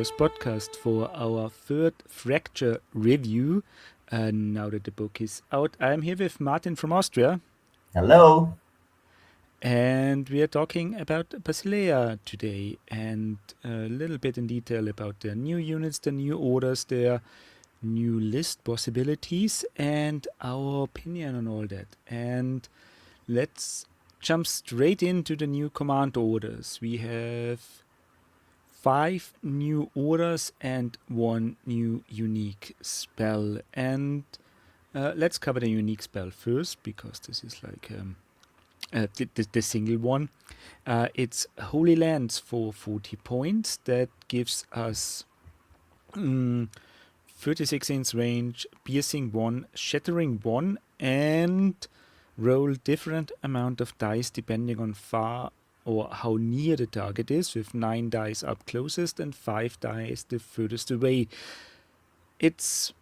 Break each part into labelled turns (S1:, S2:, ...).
S1: first podcast for our third Fracture review. Now that the book is out, I'm here with Martin from Austria.
S2: Hello.
S1: And we are talking about Basilea today and a little bit in detail about their new units, the new orders, their new list possibilities, and our opinion on all that. And let's jump straight into the new command orders. We have 5 new orders and 1 new unique spell. And let's cover the unique spell first, because this is like the single one. It's Holy Lands for 40 points. That gives us 36 inch range, piercing 1, shattering 1, and roll different amount of dice depending on far or how near the target is, with 9 dice up closest and 5 dice the furthest away. It's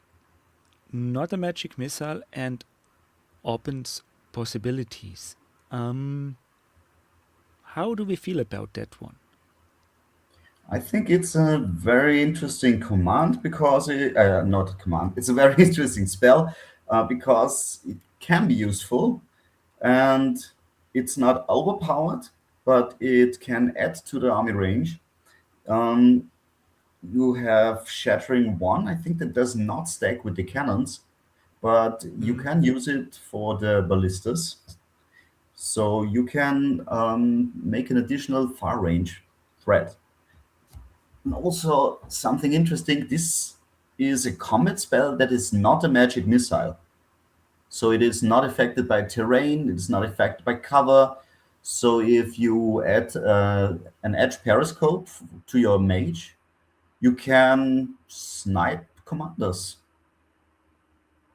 S1: not a magic missile and opens possibilities. How do we feel about that one?
S2: I think it's a very interesting command because not a command. It's a very interesting spell because it can be useful and it's not overpowered, but it can add to the army range. Um, you have Shattering 1. I think that does not stack with the cannons, but you can use it for the ballistas. So you can make an additional far range threat. And also, something interesting, this is a combat spell that is not a magic missile. So it is not affected by terrain, it is not affected by cover. So if you add an edge periscope to your mage, you can snipe commanders.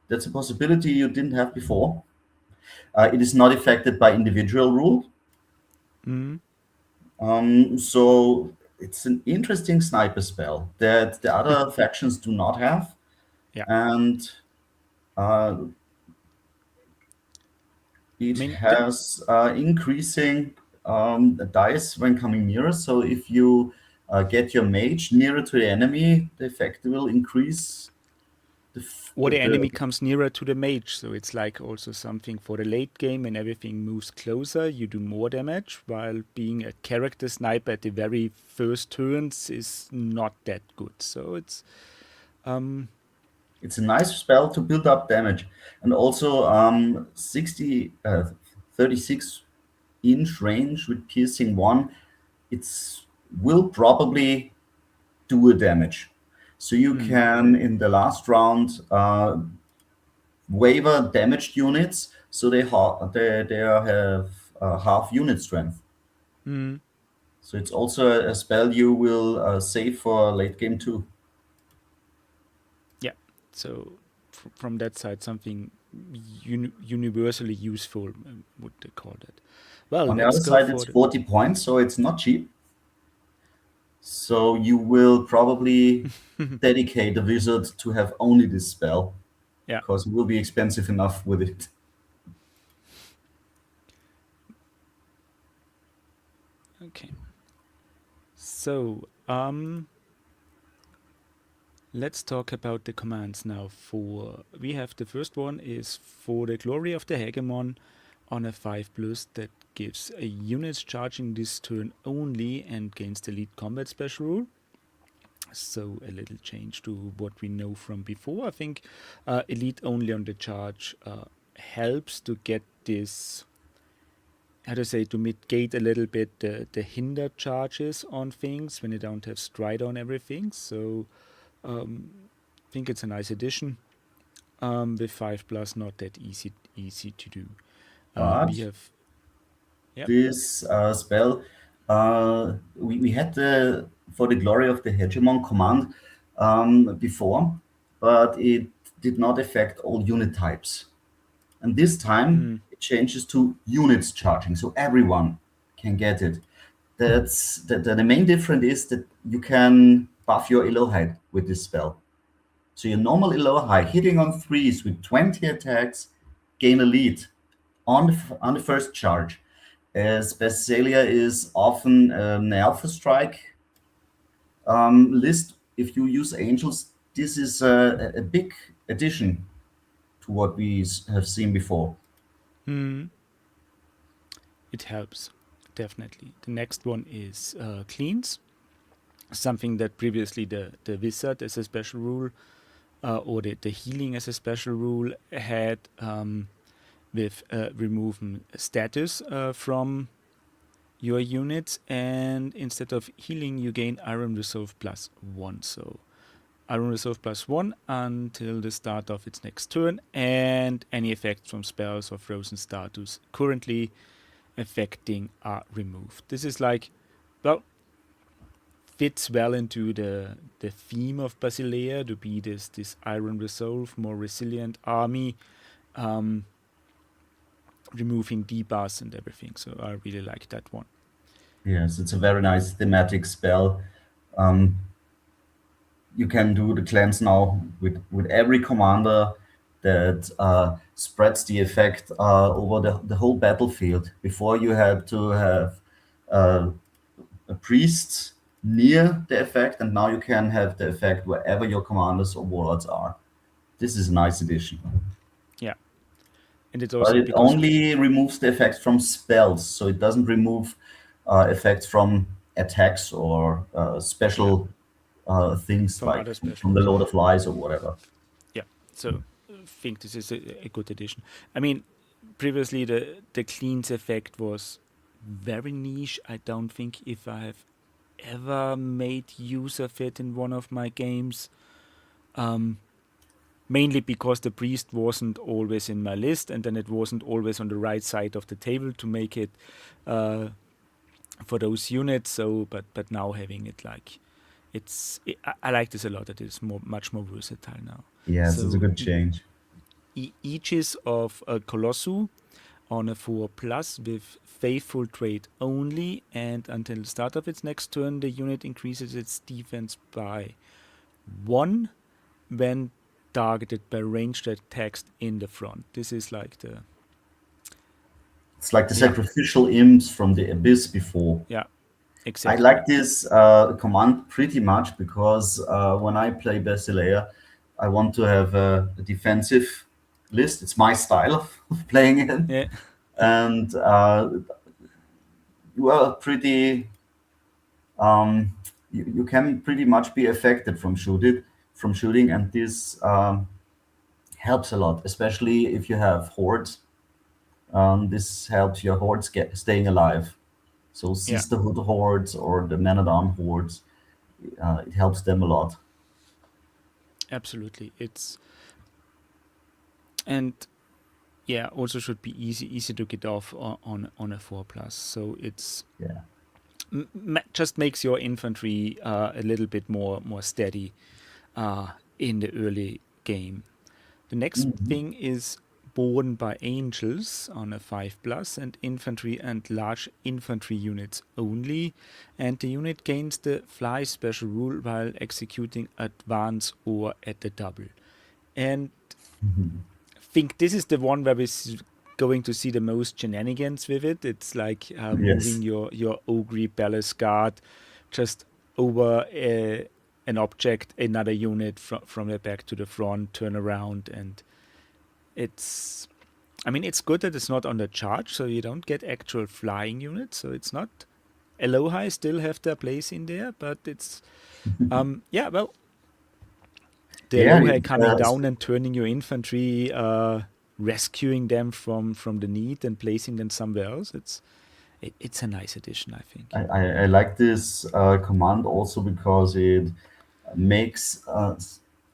S2: That's a possibility you didn't have before. It is not affected by individual rule. So it's an interesting sniper spell that the other factions do not have.
S1: Yeah.
S2: And it has increasing dice when coming nearer. So if you get your mage nearer to the enemy, the effect will increase.
S1: Or the enemy comes nearer to the mage, so it's like also something for the late game when everything moves closer, you do more damage, while being a character sniper at the very first turns is not that good. So it's
S2: a nice spell to build up damage. And also 36 inch range with piercing 1, it's will probably do a damage. So you can, in the last round, waiver damaged units, so they have half unit strength. So it's also a spell you will save for late game too.
S1: Yeah, so from that side, something universally useful, would they call that. Well,
S2: On the
S1: let's
S2: other
S1: go
S2: side,
S1: for
S2: it's 40 points, so it's not cheap. So you will probably dedicate a wizard to have only this spell.
S1: Yeah.
S2: Because it will be expensive enough with it.
S1: Okay. So, let's talk about the commands now. We have the first one is for the Glory of the Hegemon on a 5+ that gives a units charging this turn only and gains the lead combat special rule. So a little change to what we know from before. I think elite only on the charge helps to get this, how to say, to mitigate a little bit the hinder charges on things when you don't have stride on everything. So I think it's a nice addition. With 5+, not that easy to do.
S2: But
S1: We have
S2: this spell, we had the for the Glory of the Hegemon command before, but it did not affect all unit types. And this time it changes to units charging, so everyone can get it. That's the main difference is that you can buff your Elohide with this spell. So your normal Elohide hitting on 3s with 20 attacks, gain a lead on the first charge. As Basilea is often an Alpha Strike list if you use angels, this is a big addition to what we have seen before.
S1: Hmm. It helps, definitely. The next one is cleans, something that previously the wizard as a special rule, or the healing as a special rule had, with removing status from your units, and instead of healing you gain iron resolve plus 1. So iron resolve plus 1 until the start of its next turn, and any effects from spells or frozen status currently affecting are removed. This is like, well, fits well into the theme of Basilea to be this iron resolve, more resilient army, um, removing debuffs and everything. So I really like that one.
S2: Yes, it's a very nice thematic spell. Um, you can do the cleanse now with every commander that spreads the effect over the whole battlefield. Before you had to have uh, a priest near the effect, and now you can have the effect wherever your commanders or warlords are. This is a nice addition.
S1: Yeah, and it's
S2: But
S1: also
S2: it
S1: because
S2: only removes the effects from spells, so it doesn't remove effects from attacks or
S1: yeah,
S2: special things
S1: from
S2: like
S1: other
S2: from the
S1: specials.
S2: Lord of Lies or whatever.
S1: Yeah, so I think this is a good addition. I mean, previously the cleans effect was very niche. I don't think if I have ever made use of it in one of my games. Um, Mainly because the priest wasn't always in my list, and then it wasn't always on the right side of the table to make it uh, for those units. So, but now having it like I like this a lot. That it's much more versatile now.
S2: Yes, it's a
S1: So
S2: good change.
S1: eaches of a Colossus on a 4 plus with faithful trait only, and until the start of its next turn, the unit increases its defense by 1 when targeted by ranged attacks in the front. This is like the,
S2: It's like the
S1: yeah,
S2: sacrificial imps from the abyss before.
S1: yeah,
S2: I
S1: exactly.
S2: like this command pretty much because when I play Basilea, I want to have a defensive list. It's my style of playing it,
S1: Yeah,
S2: and you are pretty. You can pretty much be affected from shooting, and this helps a lot, especially if you have hordes. This helps your hordes get staying alive. So
S1: yeah,
S2: sisterhood hordes or the man at arm hordes, it helps them a lot.
S1: absolutely. It's, and yeah, also should be easy to get off on a 4 plus. So it's
S2: Yeah.
S1: just makes your infantry a little bit more steady uh, in the early game. The next
S2: Mhm.
S1: thing is born by angels on a 5 plus, and infantry and large infantry units only, and the unit gains the fly special rule while executing advance or at the double. And I think this is the one where we're going to see the most shenanigans with it. It's like moving
S2: Yes.
S1: your ogre palace guard just over an object, another unit from the back to the front, turn around, and it's, I mean, it's good that it's not on the charge, so you don't get actual flying units. So it's not, Aloha still have their place in there, but it's yeah, well, the
S2: Yeah.
S1: Aloha coming down and turning your infantry, rescuing them from the need and placing them somewhere else. It's a nice addition, I think.
S2: I like this command also because it makes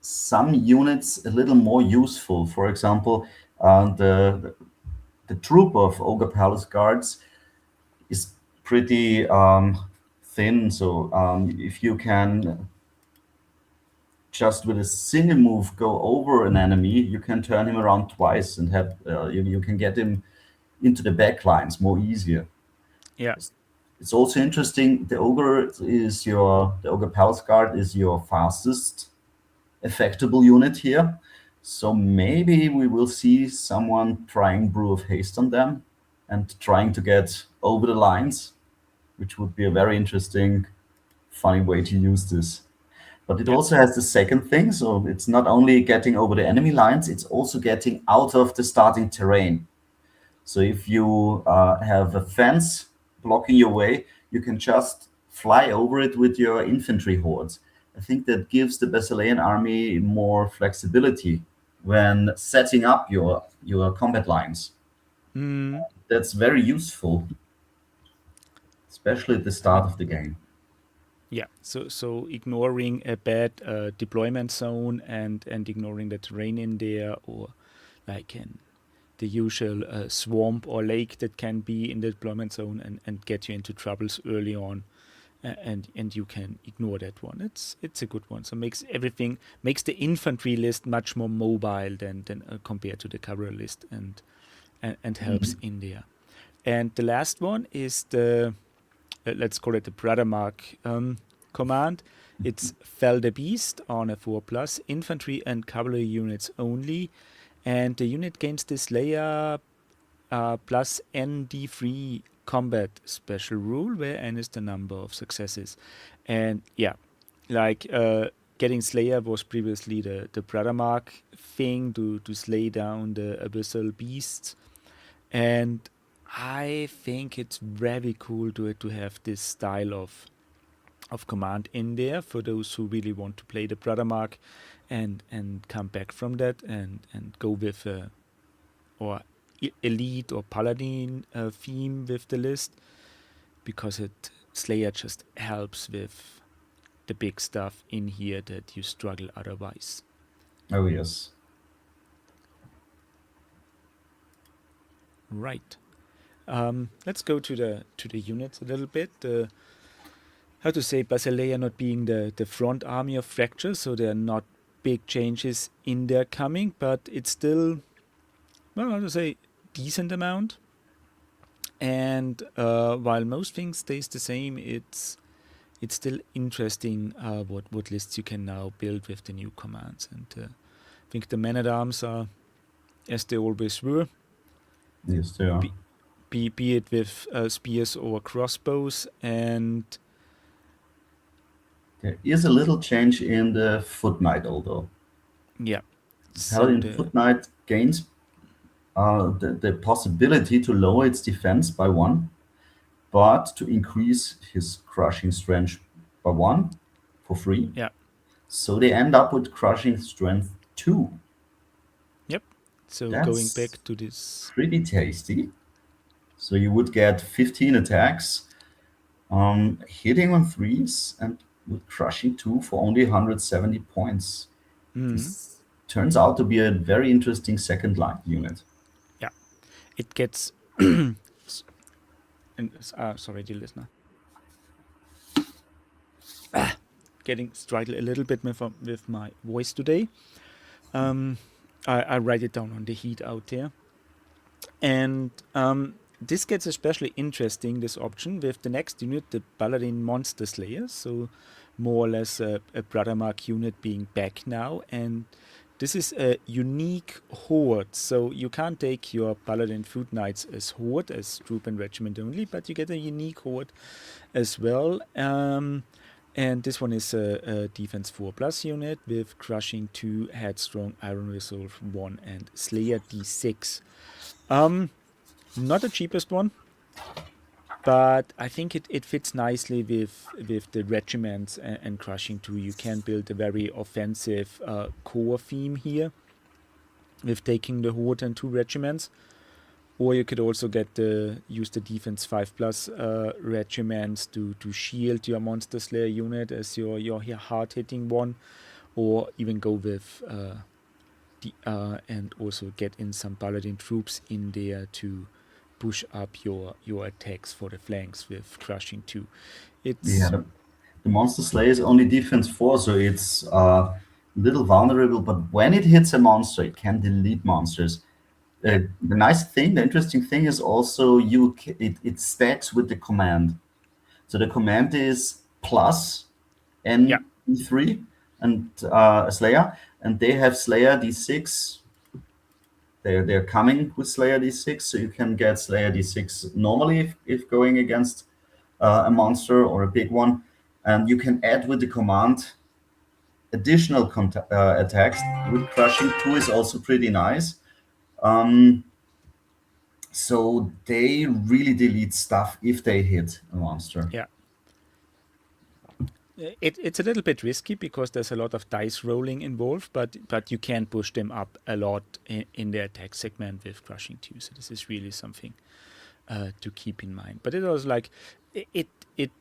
S2: some units a little more useful. For example, the troop of Ogre Palace Guards is pretty thin. So if you can just with a single move go over an enemy, you can turn him around twice and have you can get him into the back lines more easier.
S1: Yeah,
S2: It's also interesting. The ogre palace guard is your fastest effectable unit here. So maybe we will see someone trying brew of haste on them and trying to get over the lines, which would be a very interesting, funny way to use this. But it
S1: Yeah.
S2: also has the second thing, so it's not only getting over the enemy lines, it's also getting out of the starting terrain. So if you have a fence blocking your way, you can just fly over it with your infantry hordes. I think that gives the Basilean army more flexibility when setting up your combat lines.
S1: Mm,
S2: That's very useful, especially at the
S1: I
S2: start
S1: mean,
S2: of the game.
S1: yeah. So ignoring a bad deployment zone and ignoring the terrain in there, or like the usual swamp or lake that can be in the deployment zone and get you into troubles early on, and you can ignore that one. It's a good one. So makes the infantry list much more mobile than compared to the cavalry list, and helps in there. And the last one is the let's call it the Brothermark command. It's Fell the Beast on a 4 plus infantry and cavalry units only, and the unit gains this layer plus ND3 combat special rule, where N is the number of successes. And yeah, like getting Slayer was previously the Brothermark thing to slay down the abyssal beasts. And I think it's very cool to have this style of command in there for those who really want to play the Brothermark and come back from that and go with or elite or paladin theme with the list, because it Slayer just helps with the big stuff in here that you struggle otherwise.
S2: Oh yes.
S1: Right. Let's go to the units a little bit. How to say, Basilea not being the front army of Fracture, so there are not big changes in their coming, but it's still, well, how to say, decent amount. And while most things stays the same, it's still interesting what lists you can now build with the new commands. And I think the men at arms are as they always were,
S2: Yes, they are.
S1: be, be it with spears or crossbows. And
S2: There is a little change in the Foot Knight, although.
S1: yeah, so
S2: Paladin Foot Knight gains the possibility to lower its defense by one, but to increase his crushing strength by one for free.
S1: yeah,
S2: So they end up with crushing strength two.
S1: yep. So going
S2: That's
S1: back to this,
S2: pretty tasty. So you would get 15 attacks, hitting on threes, and with crushing two for only 170 points.
S1: mm,
S2: This turns out to be a very interesting second line unit.
S1: yeah, it gets. And sorry, dear listener, getting struggle a little bit with my voice today. Um, I write it down on the heat out there. And this gets especially interesting, this option, with the next unit, the Paladin Monster Slayer. So more or less a Brothermark unit being back now. And this is a unique horde. So you can't take your Paladin Foot Knights as horde, as troop and regiment only, but you get a unique horde as well. And this one is a defense 4 plus unit with crushing 2, headstrong, iron resolve 1, and Slayer D6. Not the cheapest one, but I think it fits nicely with the regiments and crushing 2. You can build a very offensive core theme here with taking the horde and 2 regiments. Or you could also use the defense 5 plus regiments to shield your monster slayer unit as your hard hitting one, or even go with and also get in some paladin troops in there to push up your attacks for the flanks with crushing 2.
S2: Yeah,
S1: It's
S2: the Monster Slayer is only defense 4, so it's a little vulnerable, but when it hits a monster, it can delete monsters.
S1: yeah,
S2: The nice thing, the interesting thing is also it stacks with the command. So the command is plus
S1: yeah,
S2: N3 and Slayer, and they have Slayer D6. They're coming with Slayer D6, so you can get Slayer D6 normally if going against a monster or a big one, and you can add with the command additional attacks with crushing 2 is also pretty nice. Um, so they really delete stuff if they hit a monster.
S1: Yeah. It's a little bit risky because there's a lot of dice rolling involved, but you can push them up a lot in the attack segment with crushing 2. So this is really something to keep in mind. But it was like it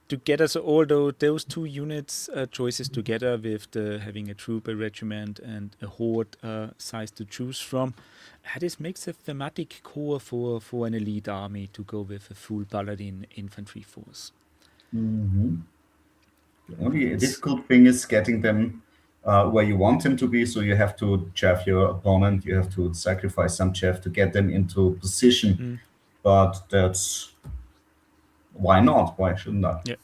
S1: together. So although those two units choices together with the having a troop, a regiment, and a horde size to choose from, this makes a thematic core for an elite army to go with a full paladin infantry force.
S2: Mhm. The only difficult thing is getting them where you want them to be. So you have to chaff your opponent. You have to sacrifice some chaff to get them into position.
S1: Mm,
S2: But that's why not? Why shouldn't I?
S1: yeah.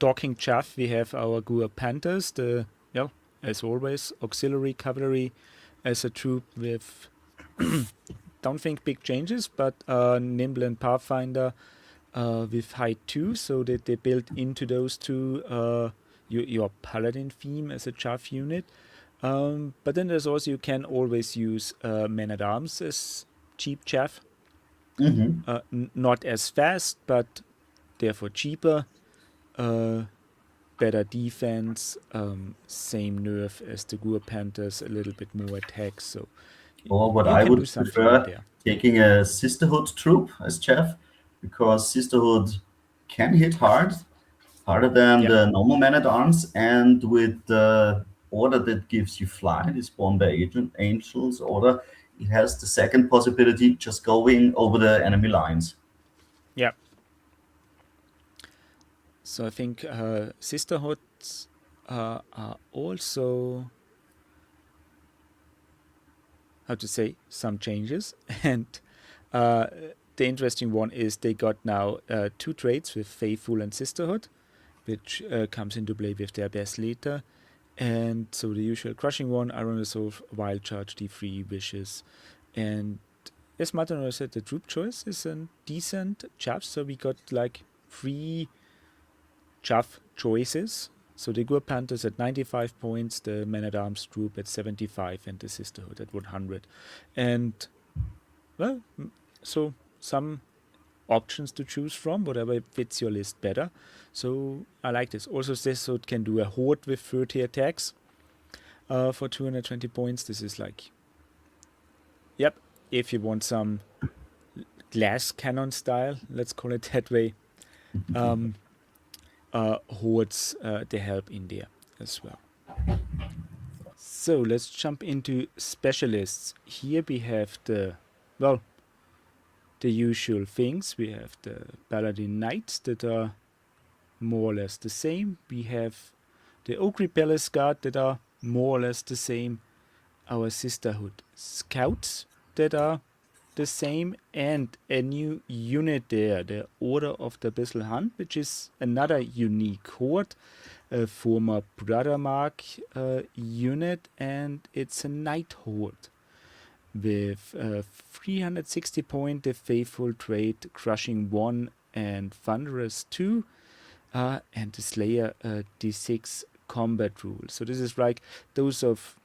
S1: Talking chaff, we have our Gua Panthers, the, yeah, as always, auxiliary cavalry as a troop with, don't think big changes, but Nimble and Pathfinder with height 2, so that they built into those two your paladin theme as a chaff unit. But then there's also, you can always use men at arms as cheap chaff.
S2: Hmm.
S1: Not as fast, but therefore cheaper. Better defense, same nerf as the Gur Panthers, a little bit more attack. So
S2: Or what
S1: you
S2: I
S1: can do
S2: would
S1: something in
S2: prefer,
S1: there.
S2: taking a sisterhood troop as chaff, because sisterhood can hit hard, harder than
S1: Yeah,
S2: the normal man at arms, and with the order that gives you fly, this Born by Agent Angels order, it has the second possibility just going over the enemy lines.
S1: yeah. So I think sisterhoods are also, how to say, some changes. And uh, the interesting one is they got now two traits with Faithful and Sisterhood, which comes into play with their best leader. And so the usual crushing one, Iron Resolve, Wild Charge, D3, Wishes. And as Martin said, the troop choice is a decent chaff. So we got like 3 chaff choices. So the Gur Panthers at 95 points, the Men at Arms troop at 75, and the Sisterhood at 100. And, well, so some options to choose from, whatever fits your list better. So I like this. Also, Sisterhood can do a Horde with 30 attacks for 220 points. This is like, yep, if you want some glass cannon style, let's call it that way, hordes, they help in there as well. So let's jump into specialists. Here we have the, well, the usual things. We have the Paladin Knights that are more or less the same. We have the Oak Repellers Guard that are more or less the same. Our Sisterhood Scouts that are the same, and a new unit there, the Order of the Abyssal Hunt, which is another unique horde, a former Brothermark unit, and it's a Night Horde with 360 point, the Faithful trait, Crushing 1 and Thunderous 2, and the Slayer D6 combat rule. So this is like those of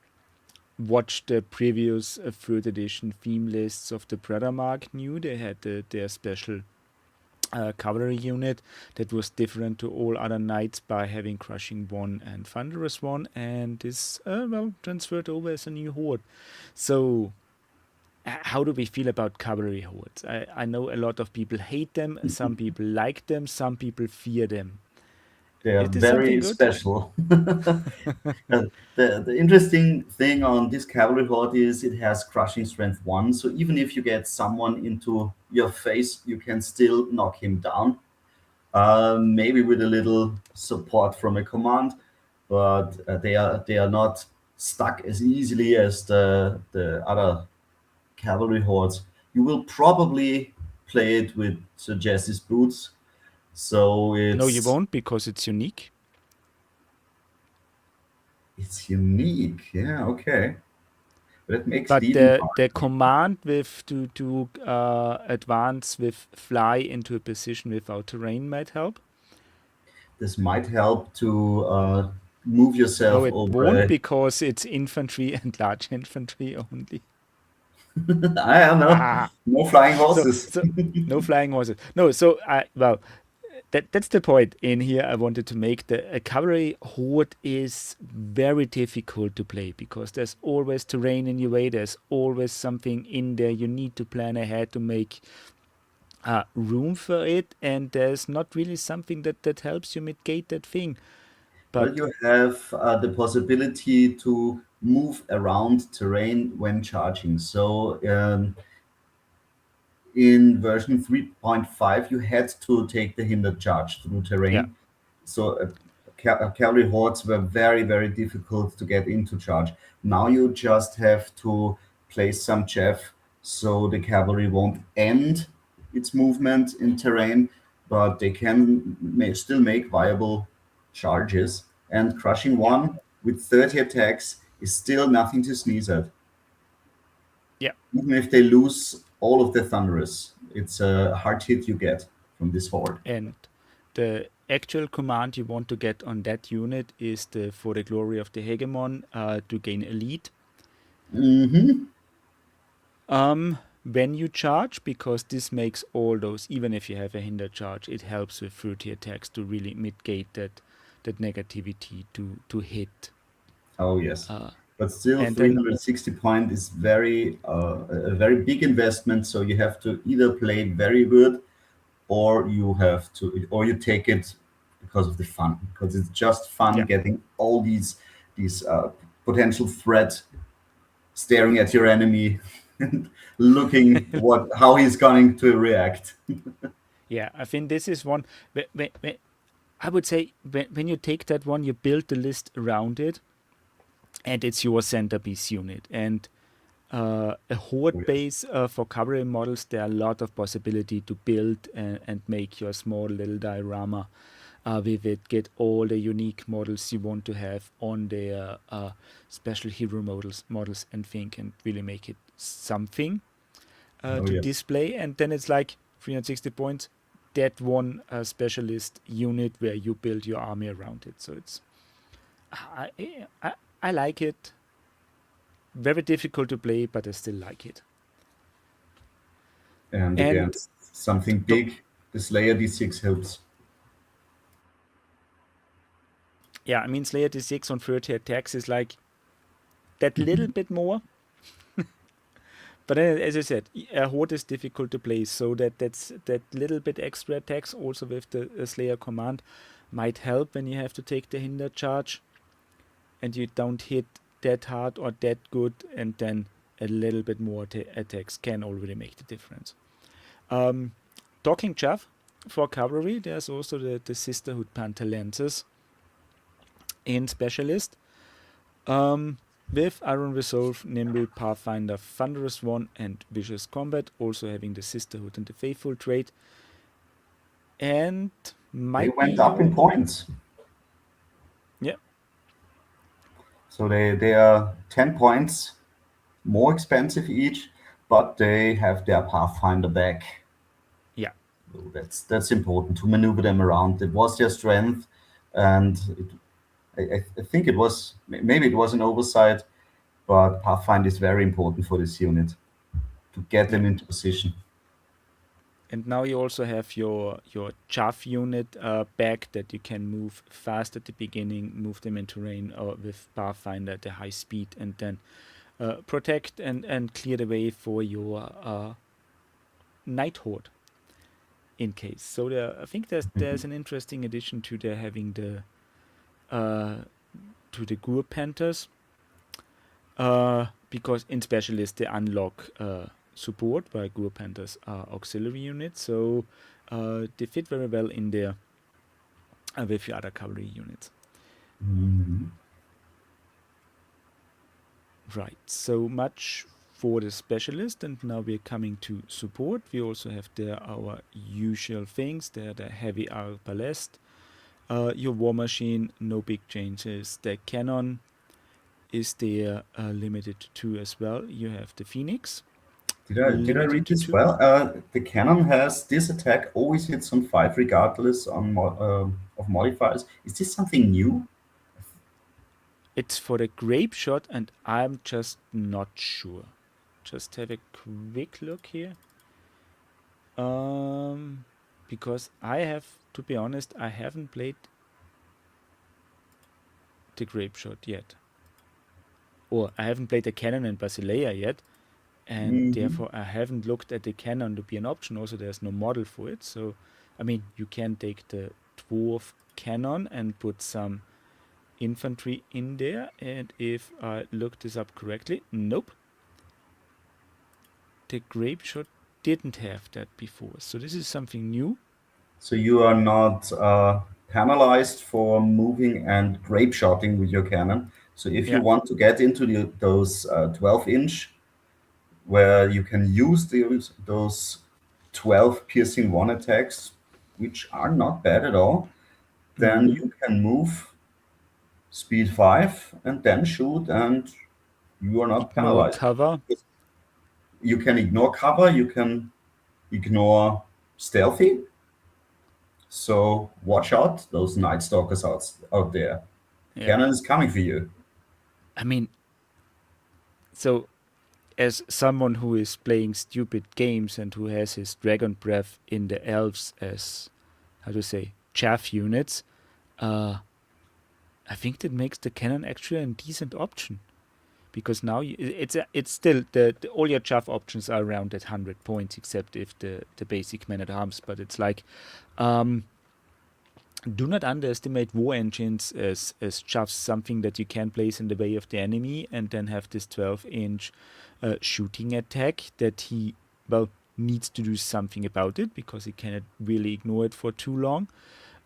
S1: watch the previous 3rd edition theme lists of the Brothermark knew they had their special cavalry unit that was different to all other knights by having Crushing 1 and Thunderous 1, and is well transferred over as a new horde. So how do we feel about cavalry hordes? I know a lot of people hate them, some people like them, some people fear them.
S2: They are
S1: Is this something
S2: very
S1: good?
S2: special. The interesting thing on this cavalry horde is it has crushing strength 1. So even if you get someone into your face, you can still knock him down. Maybe with a little support from a command, but they are not stuck as easily as the other cavalry hordes. You will probably play it with Sir Jesse's boots, so
S1: No, you
S2: it's
S1: won't, because it's unique.
S2: it's unique. Yeah, okay, but it makes it
S1: But
S2: even
S1: the
S2: harder.
S1: command with to advance with fly into a position without terrain might help.
S2: This might help to move
S1: No,
S2: yourself
S1: it
S2: over
S1: won't
S2: a
S1: because it's infantry and large infantry only.
S2: I don't know. No flying
S1: so
S2: horses.
S1: so no flying horses. No, so I well that's the point in here I wanted to make. The a cavalry horde is very difficult to play because there's always terrain in your way. There's always something in there. You need to plan ahead to make room for it, and there's not really something that helps you mitigate that thing.
S2: Well,
S1: But
S2: you have the possibility to move around terrain when charging. So in version 3.5, you had to take the hindered charge through
S1: yeah,
S2: terrain. So cavalry hordes were very, very difficult to get into charge. Now you just have to place some chaff so the cavalry won't end its movement in terrain, but they can still make viable charges. And crushing
S1: yeah,
S2: one with 30 attacks is still nothing to sneeze at.
S1: yeah.
S2: Even if they lose all of the Thunderous, it's a hard hit you get from this horde.
S1: And the actual command you want to get on that unit is the for the glory of the hegemon to gain elite.
S2: Hmm.
S1: When you charge, because this makes all those, even if you have a hinder charge, it helps with 30 attacks to really mitigate that negativity to hit.
S2: Oh yes,
S1: Uh,
S2: but still,
S1: and then
S2: 360 point is a very big investment. So you have to either play very good, or you take it because of the fun, because it's just fun
S1: yeah,
S2: getting all these potential threat staring at your enemy and looking what how he's going to react.
S1: yeah, I think this is one. I would say when you take that one, you build the list around it, and it's your centerpiece unit. And a horde
S2: Oh, yes.
S1: base for cavalry models, there are a lot of possibility to build and make your small little diorama with it. Get all the unique models you want to have on their special hero models, and think and really make it something
S2: Oh
S1: to
S2: yes.
S1: display. And then it's like 360 points. That one specialist unit where you build your army around it. So it's I I, I like it. Very difficult to play, but I still like it.
S2: And
S1: And
S2: against something
S1: to,
S2: big, the Slayer D6 helps.
S1: yeah, I mean Slayer D6 on 30 attacks is like that little bit more. But then, as I said, a horde is difficult to play, so that's that little bit extra attacks also with the Slayer command might help when you have to take the hinder charge and you don't hit that hard or that good, and then a little bit more attacks can already make the difference. Um, Talking chaff for cavalry, there's also the Sisterhood Pantalenses in Specialist. With Iron Resolve, Nimble, Pathfinder, Thunderous One, and Vicious Combat, also having the Sisterhood and the Faithful trait, and
S2: They
S1: might be
S2: went up in
S1: your
S2: points.
S1: yeah,
S2: So they are 10 points more expensive each, but they have their Pathfinder back.
S1: yeah,
S2: So that's important to maneuver them around. It was their strength, and I think it was maybe it was an oversight, but Pathfinder is very important for this unit to get
S1: yeah.
S2: them into position.
S1: And now you also have your chaff unit back that you can move fast at the beginning, move them in terrain or with Pathfinder at a high speed, and then protect and clear the way for your Night Horde in case. So I think there's an interesting addition to their having the uh, to the Gur Panthers because in Specialist they unlock support while Gur Panthers are auxiliary units, so they fit very well in there with your other cavalry units.
S2: Mhm.
S1: Right, so much for the specialist, and now we're coming to support. We also have there our usual things. There the heavy arbalest, your war machine, no big changes. The cannon is there limited to 2 as well. You have the phoenix
S2: Did I
S1: limited
S2: read
S1: to
S2: this
S1: 2.
S2: well? The cannon has this attack always hits on 5 regardless of modifiers. Is this something new?
S1: it's for the grape shot, and I'm just not sure. Just have a quick look here. Because I have, to be honest, I haven't played the grape shot yet. Or I haven't played the cannon in Basilea yet, and
S2: Hmm.
S1: therefore I haven't looked at the cannon to be an option. Also, there's no model for it. So, I mean, you can take the dwarf cannon and put some infantry in there. And if I look this up correctly, nope, the grape shot didn't have that before. So this is something new.
S2: So you are not penalized for moving and grape shotting with your cannon. So if you
S1: Yeah.
S2: want to get into those 12-inch, where you can use those 12 piercing one attacks, which are not bad at all, then
S1: Mm-hmm.
S2: you can move speed 5 and then shoot, and you are not
S1: Ignore
S2: penalized.
S1: cover.
S2: You can ignore cover, you can ignore stealthy. So watch out, those night stalkers out there. The
S1: Yeah.
S2: cannon is coming for you.
S1: I mean, so as someone who is playing stupid games and who has his dragon breath in the elves as, how to say, chaff units, uh, I think that makes the cannon actually a decent option, because now it's still all your chaff options are around at 100 points, except if the basic man at arms. But it's like, um, do not underestimate war engines as chaffs, something that you can place in the way of the enemy, and then have this 12-inch shooting attack that he, well, needs to do something about it, because he cannot really ignore it for too long.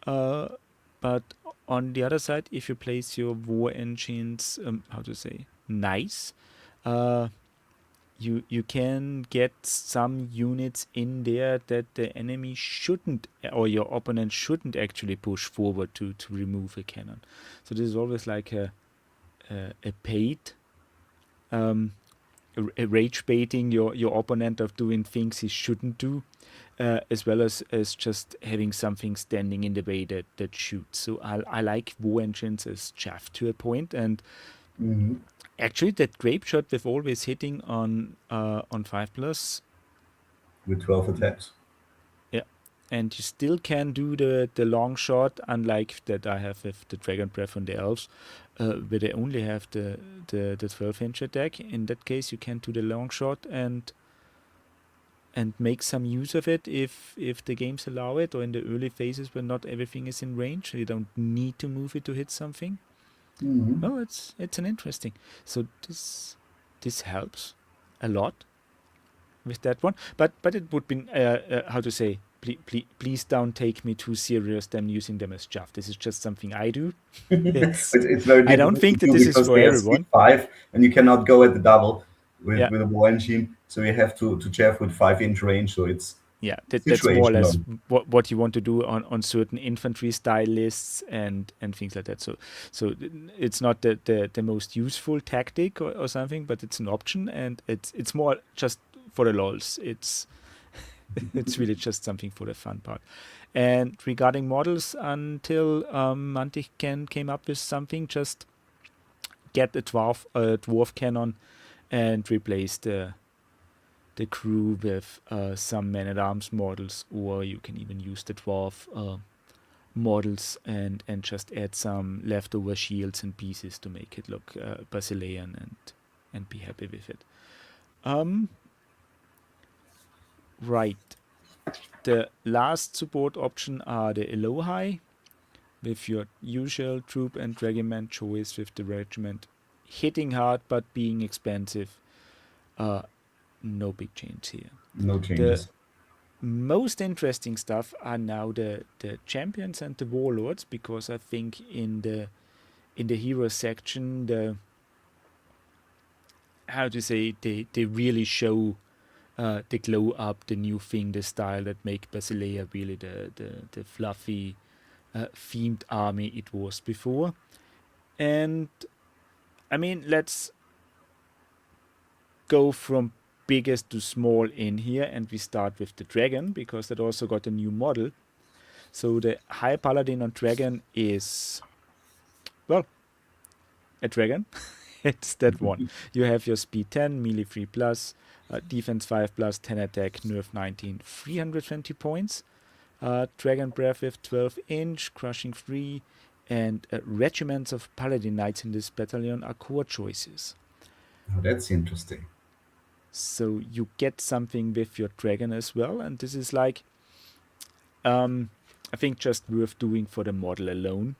S1: Uh, but on the other side, if you place your war engines, how to say, nice, uh, you can get some units in there that the enemy shouldn't, or your opponent shouldn't actually push forward to remove a cannon. So this is always like a bait, um, a rage baiting your opponent of doing things he shouldn't do, as well as just having something standing in the way that shoots. So I like war engines as chaff to a point, and
S2: Hmm.
S1: actually that grape shot with always hitting on 5+.
S2: With 12 attacks.
S1: Yeah, and you still can do the long shot, unlike that I have with the Dragon Breath on the elves, where they only have the 12-inch attack. In that case, you can do the long shot and make some use of it if the games allow it, or in the early phases when not everything is in range. You don't need to move it to hit something.
S2: Hmm.
S1: Well, it's an interesting. So this helps a lot with that one. But it would be, how to say, please don't take me too serious them using them as chaff. This is just something I do. It's
S2: It's very
S1: I don't
S2: difficult to
S1: think that
S2: do
S1: this is
S2: because
S1: for
S2: they are speed
S1: everyone.
S2: 5 and you cannot go at the double
S1: Yeah,
S2: with a war engine. So you have to chaff with 5-inch range. So it's
S1: yeah. That's more or less
S2: situational.
S1: what you want to do on certain infantry style lists and things like that. So it's not the most useful tactic or something, but it's an option, and it's more just for the lols. It's really just something for the fun part. And regarding models, until Mantic came up with something, just get a dwarf cannon and replace the crew with some man at arms models, or you can even use the dwarf models and just add some leftover shields and pieces to make it look Basilean and be happy with it. Um, right. The last support option are the Elohai, with your usual troop and regiment choice, with the regiment hitting hard but being expensive. Uh, no big change here.
S2: No
S1: The
S2: changes.
S1: most interesting stuff are now the champions and the warlords, because I think in the hero section, the, how to say, they really show the glow up, the new thing, the style that make Basilea really the fluffy themed army it was before. And I mean, let's go from biggest to small in here, and we start with the dragon, because that also got a new model. So the high paladin on dragon is, well, a dragon. It's that one. You have your speed 10, melee 3 plus, defense 5 plus, 10 attack, nerf 19, 320 points. Dragon Breath with 12-inch, crushing 3, and regiments of paladin knights in this battalion are core choices.
S2: Oh, that's interesting.
S1: So you get something with your dragon as well, and this is like, I think just worth doing for the model alone.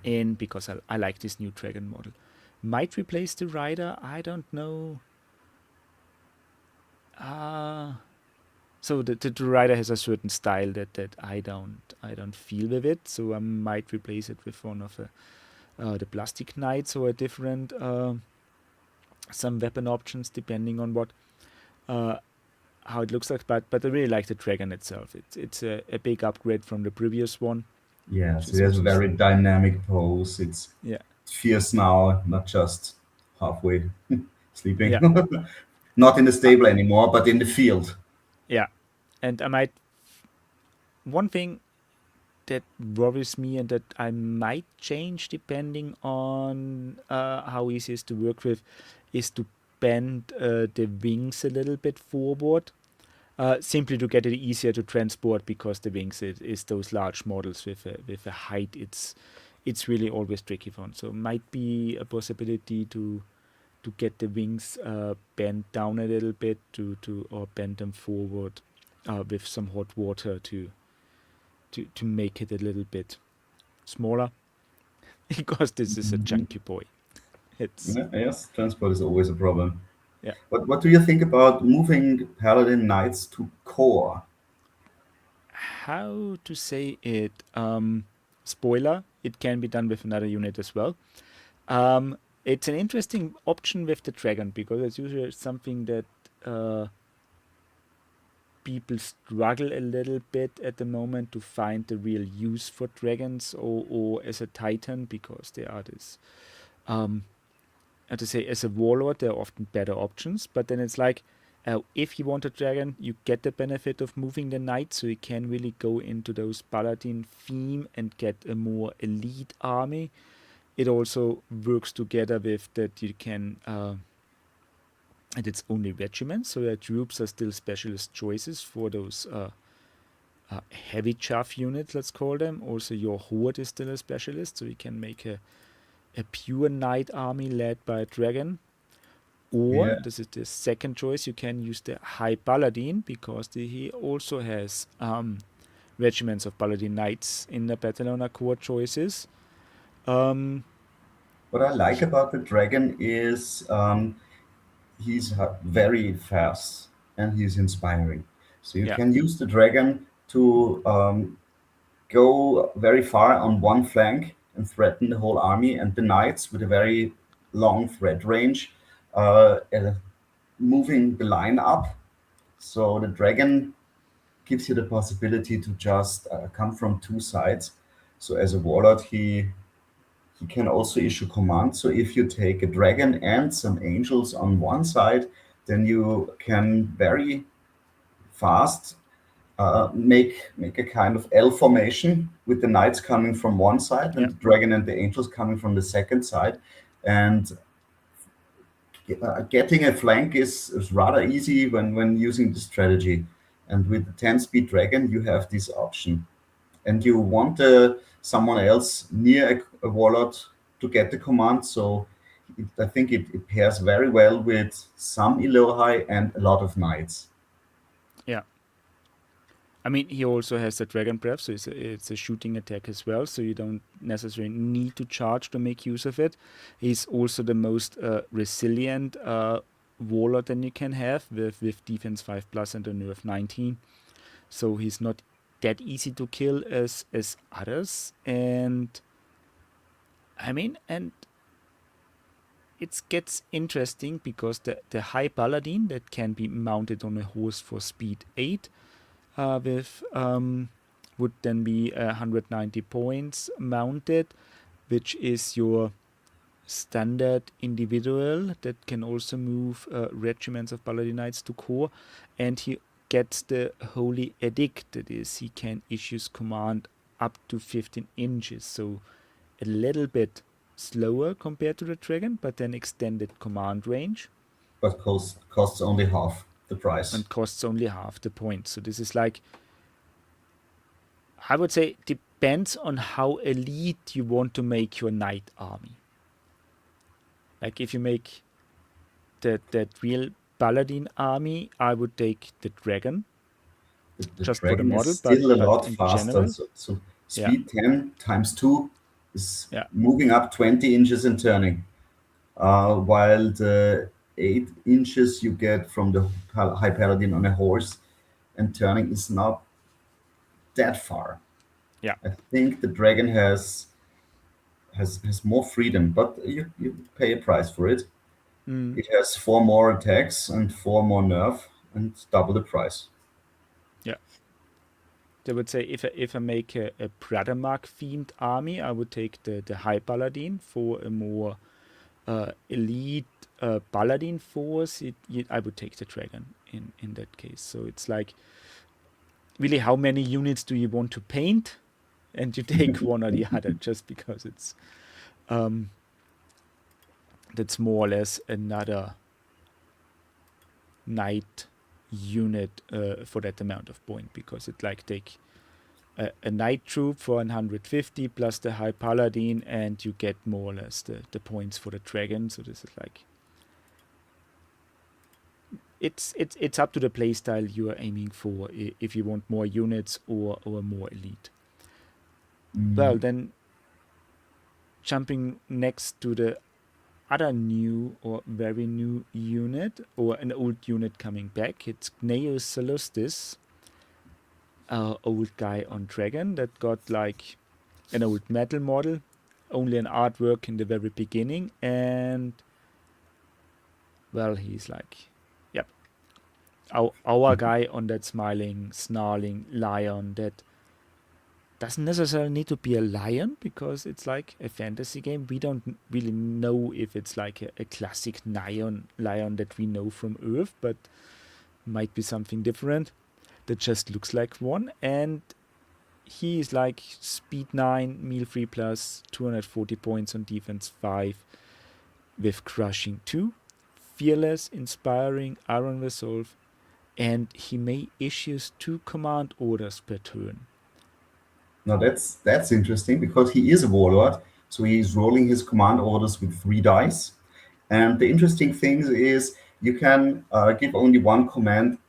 S1: And because I like this new dragon model. Might replace the rider, I don't know. So the rider has a certain style that I don't feel with it. So I might replace it with one of the plastic knights or a different some weapon options depending on what how it looks like. But I really like the dragon itself. It's a big upgrade from the previous one, which
S2: Yes, it
S1: is
S2: has a
S1: also
S2: very dynamic pose. It's
S1: yeah,
S2: fierce now, not just halfway sleeping.
S1: yeah,
S2: Not in the
S1: uh,
S2: stable anymore, but in the field.
S1: yeah. And I might one thing that worries me and that I might change depending on how easy it is to work with is to bend the wings a little bit forward, simply to get it easier to transport because the wings is those large models with a height it's really always tricky for. So might be a possibility to get the wings bent down a little bit to or bend them forward with some hot water to make it a little bit smaller because this is a
S2: Mhm.
S1: chunky boy. It's
S2: Yeah, yes, transport is always a problem.
S1: yeah.
S2: But what do you think about moving Paladin Knights to core?
S1: How to say it? Spoiler: it can be done with another unit as well. It's an interesting option with the dragon because it's usually something that uh, people struggle a little bit at the moment to find the real use for dragons or as a titan because they are this um, how to say, as a warlord, there are often better options. But then it's like, if you want a dragon, you get the benefit of moving the knight, so you can really go into those paladin theme and get a more elite army. It also works together with that you can, and it's only regiments, so your troops are still specialist choices for those heavy chaff units, let's call them. Also, your horde is still a specialist, so you can make a pure knight army led by a dragon. Or,
S2: Yeah,
S1: this is the second choice, you can use the High Paladin because he also has regiments of Paladin Knights in the Battleona core choices. Um,
S2: what I like about the dragon is he's very fast and he's inspiring. So you
S1: yeah,
S2: can use the dragon to go very far on one flank and threaten the whole army, and the knights with a very long threat range, moving the line up. So the dragon gives you the possibility to just come from two sides. So as a warlord, he can also issue commands. So if you take a dragon and some angels on one side, then you can very fast make a kind of L formation with the knights coming from one side
S1: yeah,
S2: and the dragon and the angels coming from the second side. And getting a flank is rather easy when using this strategy. And with the 10 speed dragon, you have this option. And you want someone else near a warlord to get the command. So I think it pairs very well with some Elohai and a lot of knights.
S1: yeah. I mean, he also has the Dragon Breath, so it's a shooting attack as well, so you don't necessarily need to charge to make use of it. He's also the most resilient warlord that you can have with defense 5 plus and a nerf 19. So he's not that easy to kill as others. And I mean, and it gets interesting because the high paladin that can be mounted on a horse for speed 8 with would then be 190 points mounted, which is your standard individual that can also move regiments of paladin knights to core, and he gets the holy edict, that is he can issues command up to 15 inches, so a little bit slower compared to the dragon, but then extended command range
S2: but costs only half the price.
S1: and costs only half the point. So this is like, I would say, depends on how elite you want to make your knight army. Like if you make that real paladin army, I would take the dragon
S2: The
S1: just for the
S2: dragon is
S1: model,
S2: still a
S1: but
S2: lot
S1: in
S2: faster.
S1: general,
S2: So
S1: yeah,
S2: speed 10 times 2 is
S1: yeah,
S2: moving up 20 inches and turning, while the 8 inches you get from the high paladin on a horse and turning is not that far.
S1: yeah.
S2: I think the dragon has more freedom, but you pay a price for it.
S1: Mm,
S2: It has 4 more attacks and 4 more nerf and double the price.
S1: yeah. I would say if I make a Brothermark themed army, I would take the High Paladin for a more elite Paladin force. I would take the Dragon in that case. So it's like, really, how many units do you want to paint? And you take one or the other just because um, that's more or less another knight unit for that amount of point, because it like take a knight troop for 150 plus the high paladin, and you get more or less the points for the dragon. So this is like, it's up to the playstyle you are aiming for, if you want more units or more elite. Well,
S2: Mm,
S1: then jumping next to the other new or very new unit, or an old unit coming back, it's Gnaeus Celestis, old guy on dragon that got like an old metal model, only an artwork in the very beginning, and well, he's like, yep, our guy on that smiling, snarling lion that doesn't necessarily need to be a lion, because it's like a fantasy game. We don't really know if it's like a classic lion that we know from Earth, but might be something different that just looks like one. And he is like speed 9, meal 3 plus, 240 points on defense 5 with crushing 2, fearless, inspiring, iron resolve, and he may issues 2 command orders per turn.
S2: Now that's interesting because he is a warlord, so he's rolling his command orders with 3 dice. And the interesting thing is you can give only one command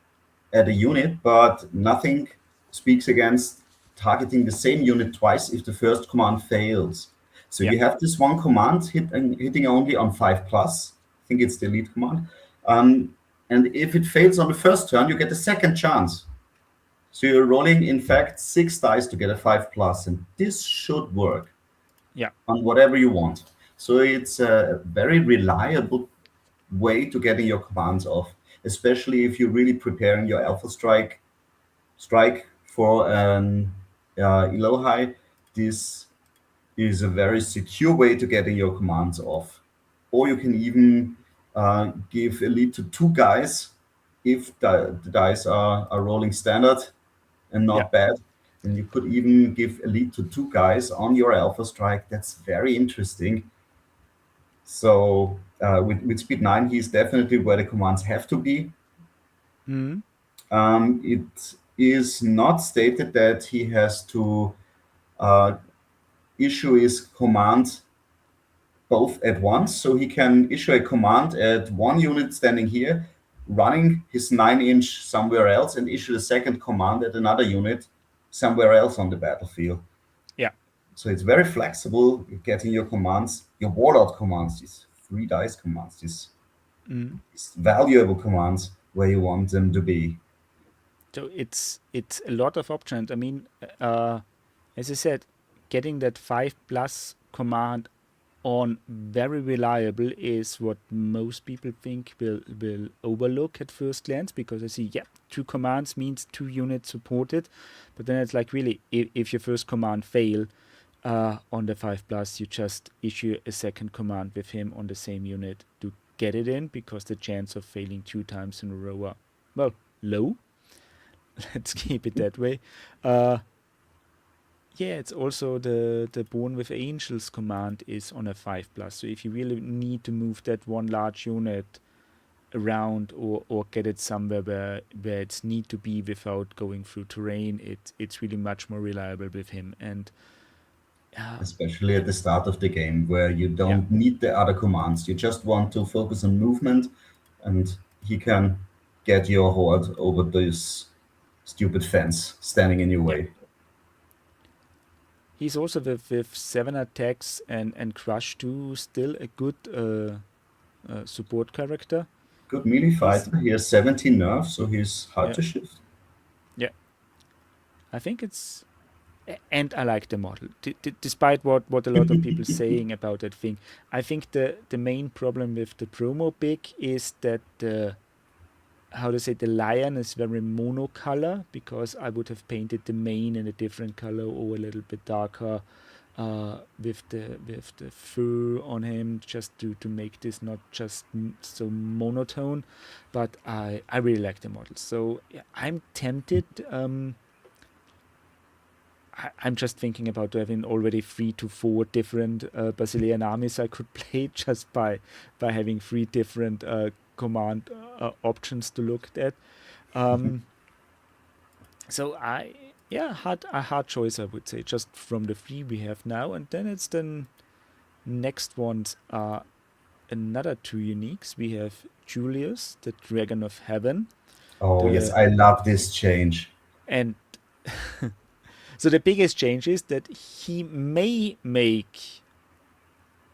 S2: at a unit, but nothing speaks against targeting the same unit twice if the first command fails. So
S1: Yeah,
S2: you have this one command hitting only on 5 plus. I think it's the lead command. And if it fails on the first turn, you get a second chance. So you're rolling, in fact, 6 dice to get a 5 plus, and this should work
S1: yeah,
S2: on whatever you want. So it's a very reliable way to getting your commands off, especially if you're really preparing your Alpha strike for an Elohai. This is a very secure way to getting your commands off. Or you can even give elite to 2 guys if the dice are rolling standard and
S1: yeah.
S2: not bad. Then you could even give elite to 2 guys on your Alpha strike. That's very interesting. So with speed 9, he's definitely where the commands have to be.
S1: Mm,
S2: It is not stated that he has to uh, issue his command both at once. So he can issue a command at one unit standing here, running his 9 inch somewhere else, and issue the second command at another unit somewhere else on the battlefield.
S1: yeah.
S2: So it's very flexible getting your commands, your warlord commands, these 3 dice commands,
S1: Mm.
S2: these valuable commands where you want them to be.
S1: So it's a lot of options. I mean, as I said, getting that 5 plus command on very reliable is what most people think will overlook at first glance, because I see, yeah, 2 commands means 2 units supported, but then it's like, really, if your first command fail on the 5 plus, you just issue a second command with him on the same unit to get it in, because the chance of failing 2 times in a row are, well, low. Let's keep it that way. Uh, yeah, it's also the Born with Angels command is on a 5+. So if you really need to move that one large unit around or get it somewhere where it's need to be without going through terrain, it's really much more reliable with him. And
S2: Especially at
S1: yeah,
S2: the start of the game where you
S1: yeah,
S2: don't need the other commands. You just want to focus on movement, and he can get your horde over this stupid fence standing in your
S1: yeah.
S2: way.
S1: He's also with 7 attacks and Crush 2 still a good support character.
S2: Good melee
S1: He's
S2: fighter. He has 17 nerfs, so he's hard
S1: yeah,
S2: to shift.
S1: yeah. I think it's and I like the model. Despite what a lot of people saying about that thing, I think the main problem with the promo pick is that the how to say the lion is very monocolor, because I would have painted the mane in a different color or a little bit darker with the fur on him, just to make this not just so monotone. But I really like the model, so yeah, I'm tempted. I'm just thinking about having already 3 to 4 different Basilean armies I could play just by having 3 different command options to look at. Um, so a hard choice, I would say, just from the 3 we have now, and then it's the next ones are another 2 uniques. We have Julius, the Dragon of Heaven,
S2: Oh, yes,
S1: the
S2: I love this change.
S1: and so the biggest change is that he may make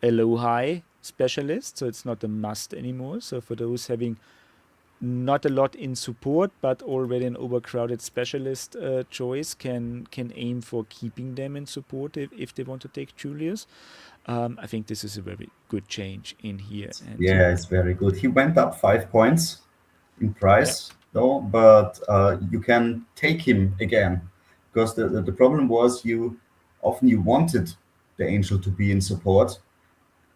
S1: a low high specialist, so it's not a must anymore. So for those having not a lot in support but already an overcrowded specialist choice, can aim for keeping them in support if they want to take Julius. I think this is a very good change in here, and
S2: Yeah, it's very good. He went up 5 points in
S1: yeah,
S2: price, though, but you can take him again because the problem was you wanted the angel to be in support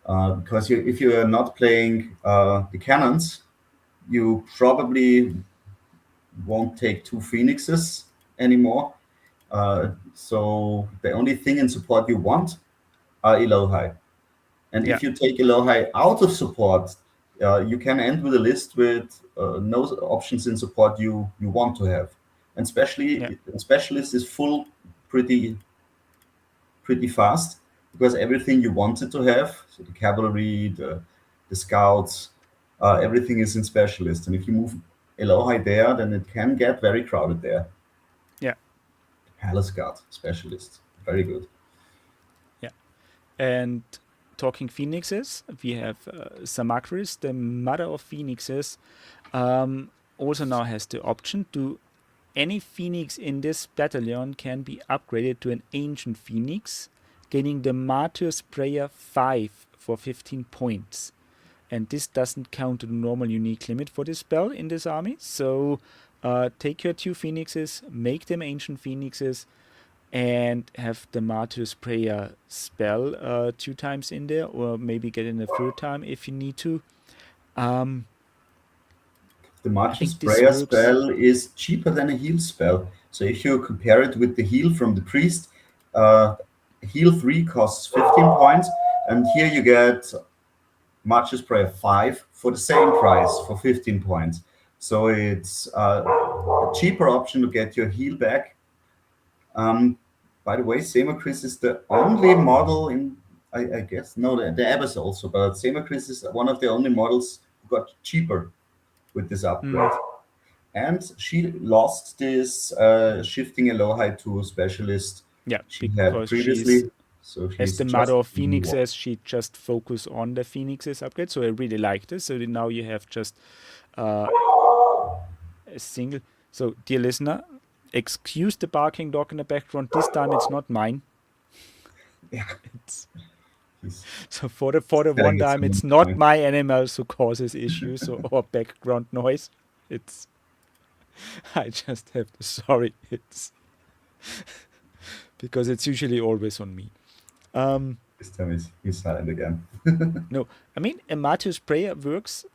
S2: because if you are not playing the cannons, you probably won't take 2 phoenixes anymore. So the only thing in support you want are Elohi. And
S1: yeah,
S2: if you take Elohi out of support, you can end with a list with no options in support you want to have. And
S1: yeah,
S2: especially specialist is full pretty fast because everything you wanted to have, so the cavalry, the scouts, everything is in specialist. And if you move Elohi there, then it can get very crowded there.
S1: yeah,
S2: Palace guard specialist, very good.
S1: yeah. And talking phoenixes, we have Samakris, the mother of phoenixes, also now has the option to any phoenix in this battalion can be upgraded to an ancient phoenix, gaining the Martyr's Prayer 5 for 15 points. And this doesn't count the normal unique limit for this spell in this army. So take your 2 phoenixes, make them ancient phoenixes, and have the Martyr's Prayer spell 2 times in there, or maybe get in a third time if you need to. Um,
S2: The
S1: I
S2: March's
S1: think this
S2: prayer
S1: works.
S2: spell is cheaper than a heal spell. So if you compare it with the heal from the priest, uh, heal 3 costs 15 points, and here you get March's prayer 5 for the same price for 15 points. So it's a cheaper option to get your heal back. Um, by the way, Semachris is the only model in, I guess, no, the Abbess also, but Semachris is one of the only models who got cheaper with this upgrade.
S1: Mm,
S2: And she lost this shifting Elohai to specialist
S1: yeah,
S2: she had
S1: because she's
S2: previously. So
S1: as
S2: she's
S1: the mother
S2: just
S1: of
S2: a new one.
S1: phoenixes, she just focus on the phoenixes upgrade. So I really like this. So now you have just uh, a single. So dear listener, excuse the barking dog in the background. This time it's not mine.
S2: Yeah,
S1: It's
S2: he's
S1: so for the one
S2: telling it
S1: time
S2: someone
S1: it's not
S2: point.
S1: my animals who causes issues or background noise. It's I just have to sorry. It's because it's usually always on me. Um,
S2: This time he's silent again.
S1: no, I mean a Matthew's prayer works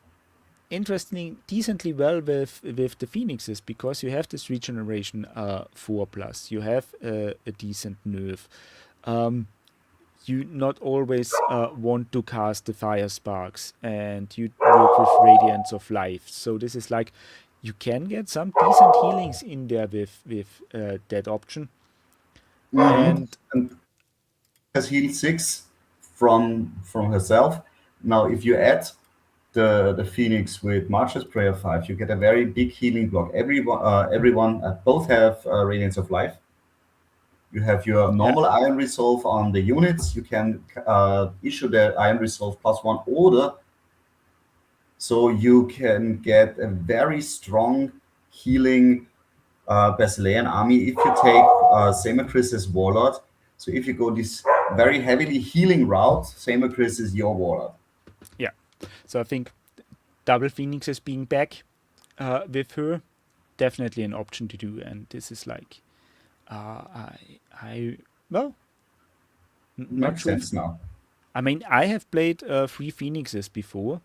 S1: interesting, decently well with the Phoenixes, because you have this regeneration 4 plus. You have a decent nerf. You not always want to cast the fire sparks, and you work with radiance of life. So this is like, you can get some decent healings in there with that option.
S2: Mm-hmm.
S1: And
S2: And has healed 6 from herself. Now, if you add the Phoenix with March's Prayer 5, you get a very big healing block. Everyone both have Radiance of Life. You have your
S1: yeah,
S2: normal Iron Resolve on the units. You can issue the Iron Resolve +1 order, so you can get a very strong healing Basilean army if you take Semachris' Warlord. So if you go this very heavily healing route, Semachris is your Warlord.
S1: yeah. So I think double Phoenixes being back with her, definitely an option to do. And this is like, I well, not
S2: Makes
S1: sure if,
S2: sense now.
S1: I mean, I have played 3 Phoenixes before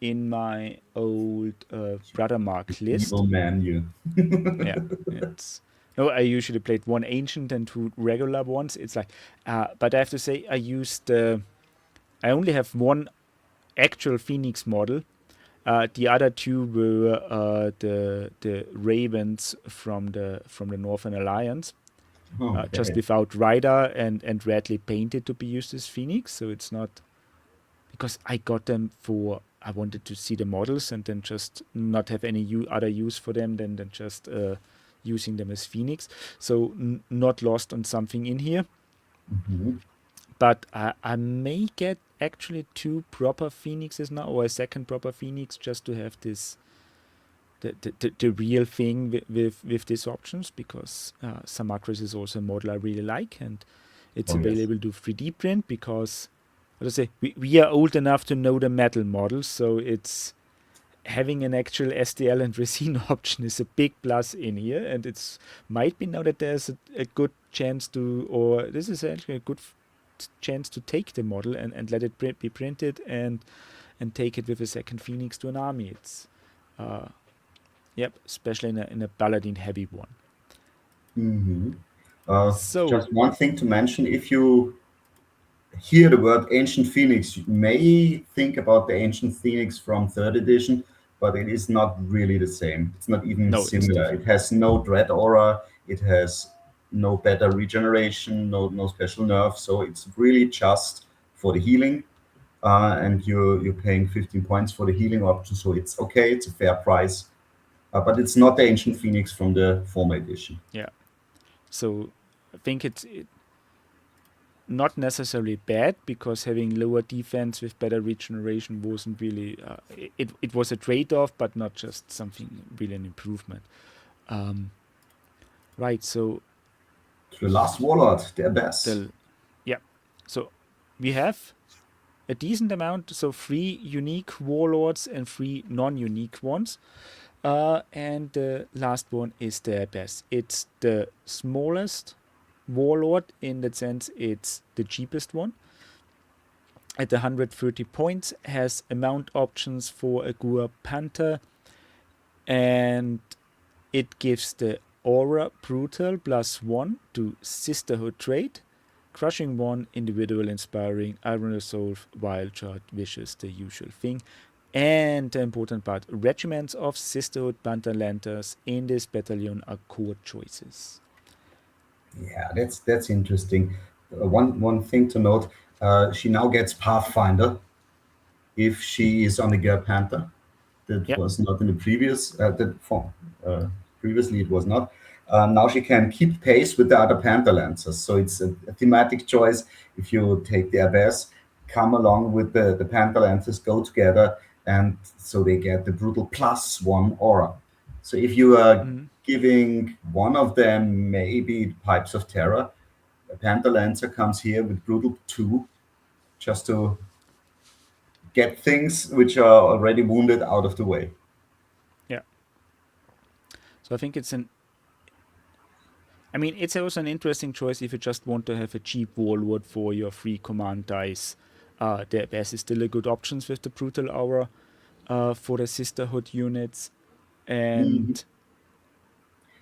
S1: in my old Brothermark list.
S2: Evil man, you.
S1: Yeah, it's no. I usually played 1 ancient and 2 regular ones. It's like, but I have to say, I used. I only have 1 actual Phoenix model. The other 2 were the ravens from the Northern Alliance, just
S2: Okay.
S1: without rider and redly painted to be used as Phoenix. So it's not, because I got them for, I wanted to see the models and then just not have any other use for them than just using them as Phoenix. So not lost on something in here.
S2: Mhm.
S1: But I may get actually 2 proper Phoenixes now, or a second proper Phoenix, just to have this the real thing with these options, because Samacris is also a model I really like, and it's
S2: Oh, yes.
S1: available to 3D print, because, what I say, we are old enough to know the metal models, so it's having an actual STL and resin option is a big plus in here, and it's might be now that there's a good chance to, or this is actually a good chance to take the model and let it be printed and take it with a second Phoenix to an army. It's yep, especially in a paladin heavy one.
S2: Hmm.
S1: So
S2: Just one thing to mention: if you hear the word Ancient Phoenix, you may think about the Ancient Phoenix from third edition, but it is not really the same. It's not even
S1: no, it's
S2: similar. It
S1: different.
S2: has no dread aura. It has no better regeneration, no special nerf. So it's really just for the healing, and you're paying 15 points for the healing option. So it's okay. It's a fair price, but it's not the Ancient Phoenix from the former edition.
S1: Yeah. So I think it's not necessarily bad, because having lower defense with better regeneration wasn't really it was a trade-off, but not just something really an improvement. Um, right. So
S2: To the last warlord, the Abyss.
S1: the yeah. So we have a decent amount. So 3 unique warlords and 3 non-unique ones. And the last one is the Abyss. It's the smallest warlord, in that sense it's the cheapest one. At 130 points, has amount options for a Gua Panther, and it gives the Aura Brutal +1 to Sisterhood trait, Crushing 1, Individual Inspiring, Iron Resolve, Wild Shot, Vicious, the usual thing. And the important part, regiments of Sisterhood Panther in this battalion are core choices.
S2: Yeah, that's interesting. One thing to note: she now gets Pathfinder if she is on the Gear Panther. That
S1: Yep.
S2: was not in the previous that form. Previously, it was not. Now she can keep pace with the other Panther Lancers, so it's a thematic choice. If you take the Abyss, come along with the Panther Lancers, go together, and so they get the brutal +1 aura. So if you are
S1: Mm-hmm.
S2: giving one of them maybe Pipes of Terror, a Panther Lancer comes here with brutal 2, just to get things which are already wounded out of the way.
S1: Yeah. So I think it's an I mean, it's also an interesting choice if you just want to have a cheap warlord for your free command dice. The Abyss is still a good option with the Brutal Aura. for the sisterhood units. And
S2: Mhm.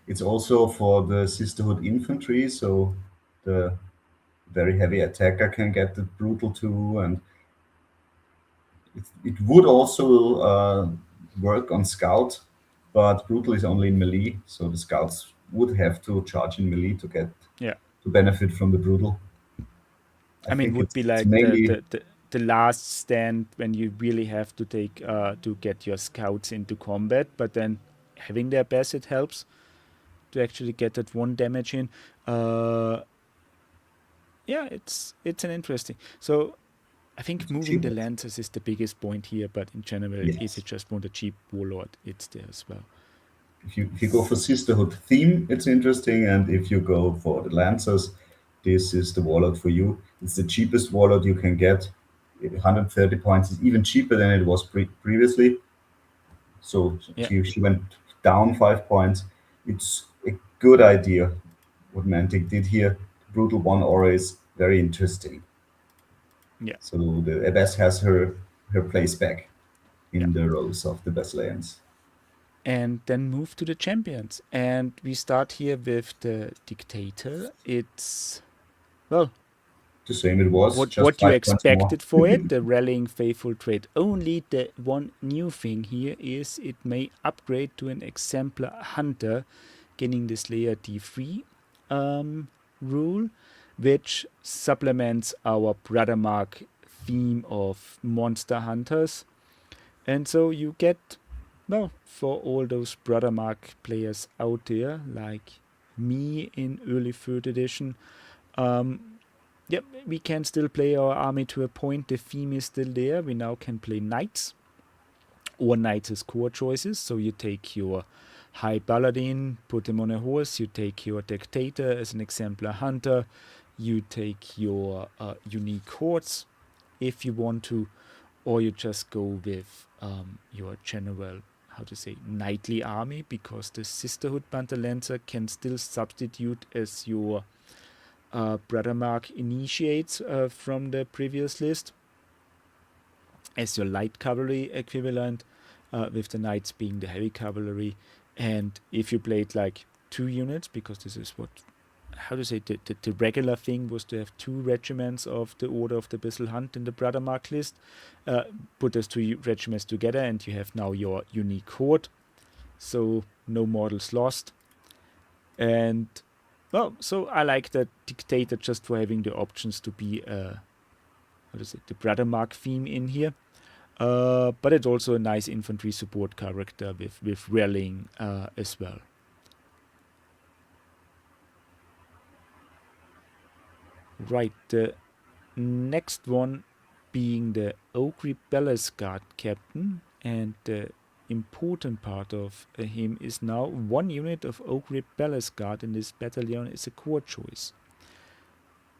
S2: It's also for the Sisterhood infantry, so the very heavy attacker can get the brutal too, and it would also work on scout, but brutal is only in melee, so the scouts would have to charge in melee to get
S1: yeah,
S2: to benefit from the brutal. I
S1: I mean,
S2: think
S1: would be
S2: it's
S1: like
S2: mainly
S1: the last stand when you really have to take to get your scouts into combat. But then having their best, it helps to actually get that one damage in. Uh, yeah, it's an interesting. So I think moving the
S2: cheaper.
S1: lancers is the biggest point here. But in general, if you
S2: Yes.
S1: just want a cheap warlord, it's there as well.
S2: If you go for Sisterhood theme, it's interesting, and if you go for the Lancers, this is the wallet for you. It's the cheapest wallet you can get. 130 points is even cheaper than it was previously. So
S1: Yeah,
S2: she went down 5 points. It's a good idea what Mantic did here. Brutal one aura is very interesting.
S1: yeah,
S2: So the Abbess has her place back
S1: yeah.
S2: in the rows of the Basileans.
S1: And then move to the champions. And we start here with the dictator. It's well,
S2: The same it was, just
S1: what you
S2: 5 points more.
S1: expected for it, the rallying faithful trait. Only the one new thing here is it may upgrade to an exemplar hunter, getting the Slayer D3 rule, which supplements our Brothermark theme of monster hunters. And so you get, well, for all those Brothermark players out there, like me in early third edition, um, yep, we can still play our army to a point. The theme is still there. We now can play knights or knights as core choices. So you take your high paladin, put him on a horse. You take your dictator as an exemplar hunter. You take your unique hordes if you want to, or you just go with your general, how to say, knightly army, because the Sisterhood Bantalancer can still substitute as your Brothermark initiates from the previous list as your light cavalry equivalent, with the knights being the heavy cavalry. And if you played like 2 units, because this is what, how to say, the regular thing was to have 2 regiments of the Order of the Bissell Hunt in the Brothermark list, uh, put those 2 regiments together, and you have now your unique horde. So no models lost. And well, so I like that dictator just for having the options to be how to say, the Brothermark theme in here. But it's also a nice infantry support character with rallying as well. Right, the next one being the Ogre Palace Guard captain, and the important part of him is now 1 unit of Ogre Palace Guard in this battalion is a core choice.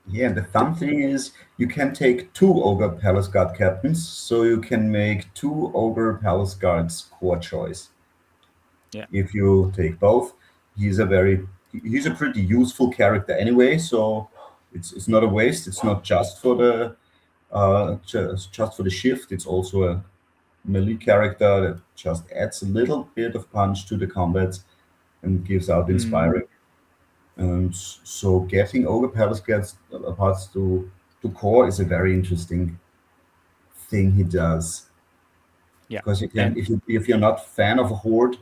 S2: Yeah, and the
S1: The,
S2: fun thing is you can take two Ogre Palace Guard captains, so you can make two Ogre Palace Guards core choice.
S1: yeah.
S2: If you take both, he's a pretty useful character anyway, so it's not a waste. It's not just for the just for the shift. It's also a melee character that just adds a little bit of punch to the combat and gives out
S1: Mm,
S2: inspiring. And so getting Ogre Palace gets parts to core is a very interesting thing he does
S1: yeah.
S2: because you can
S1: And
S2: if you're not fan of a horde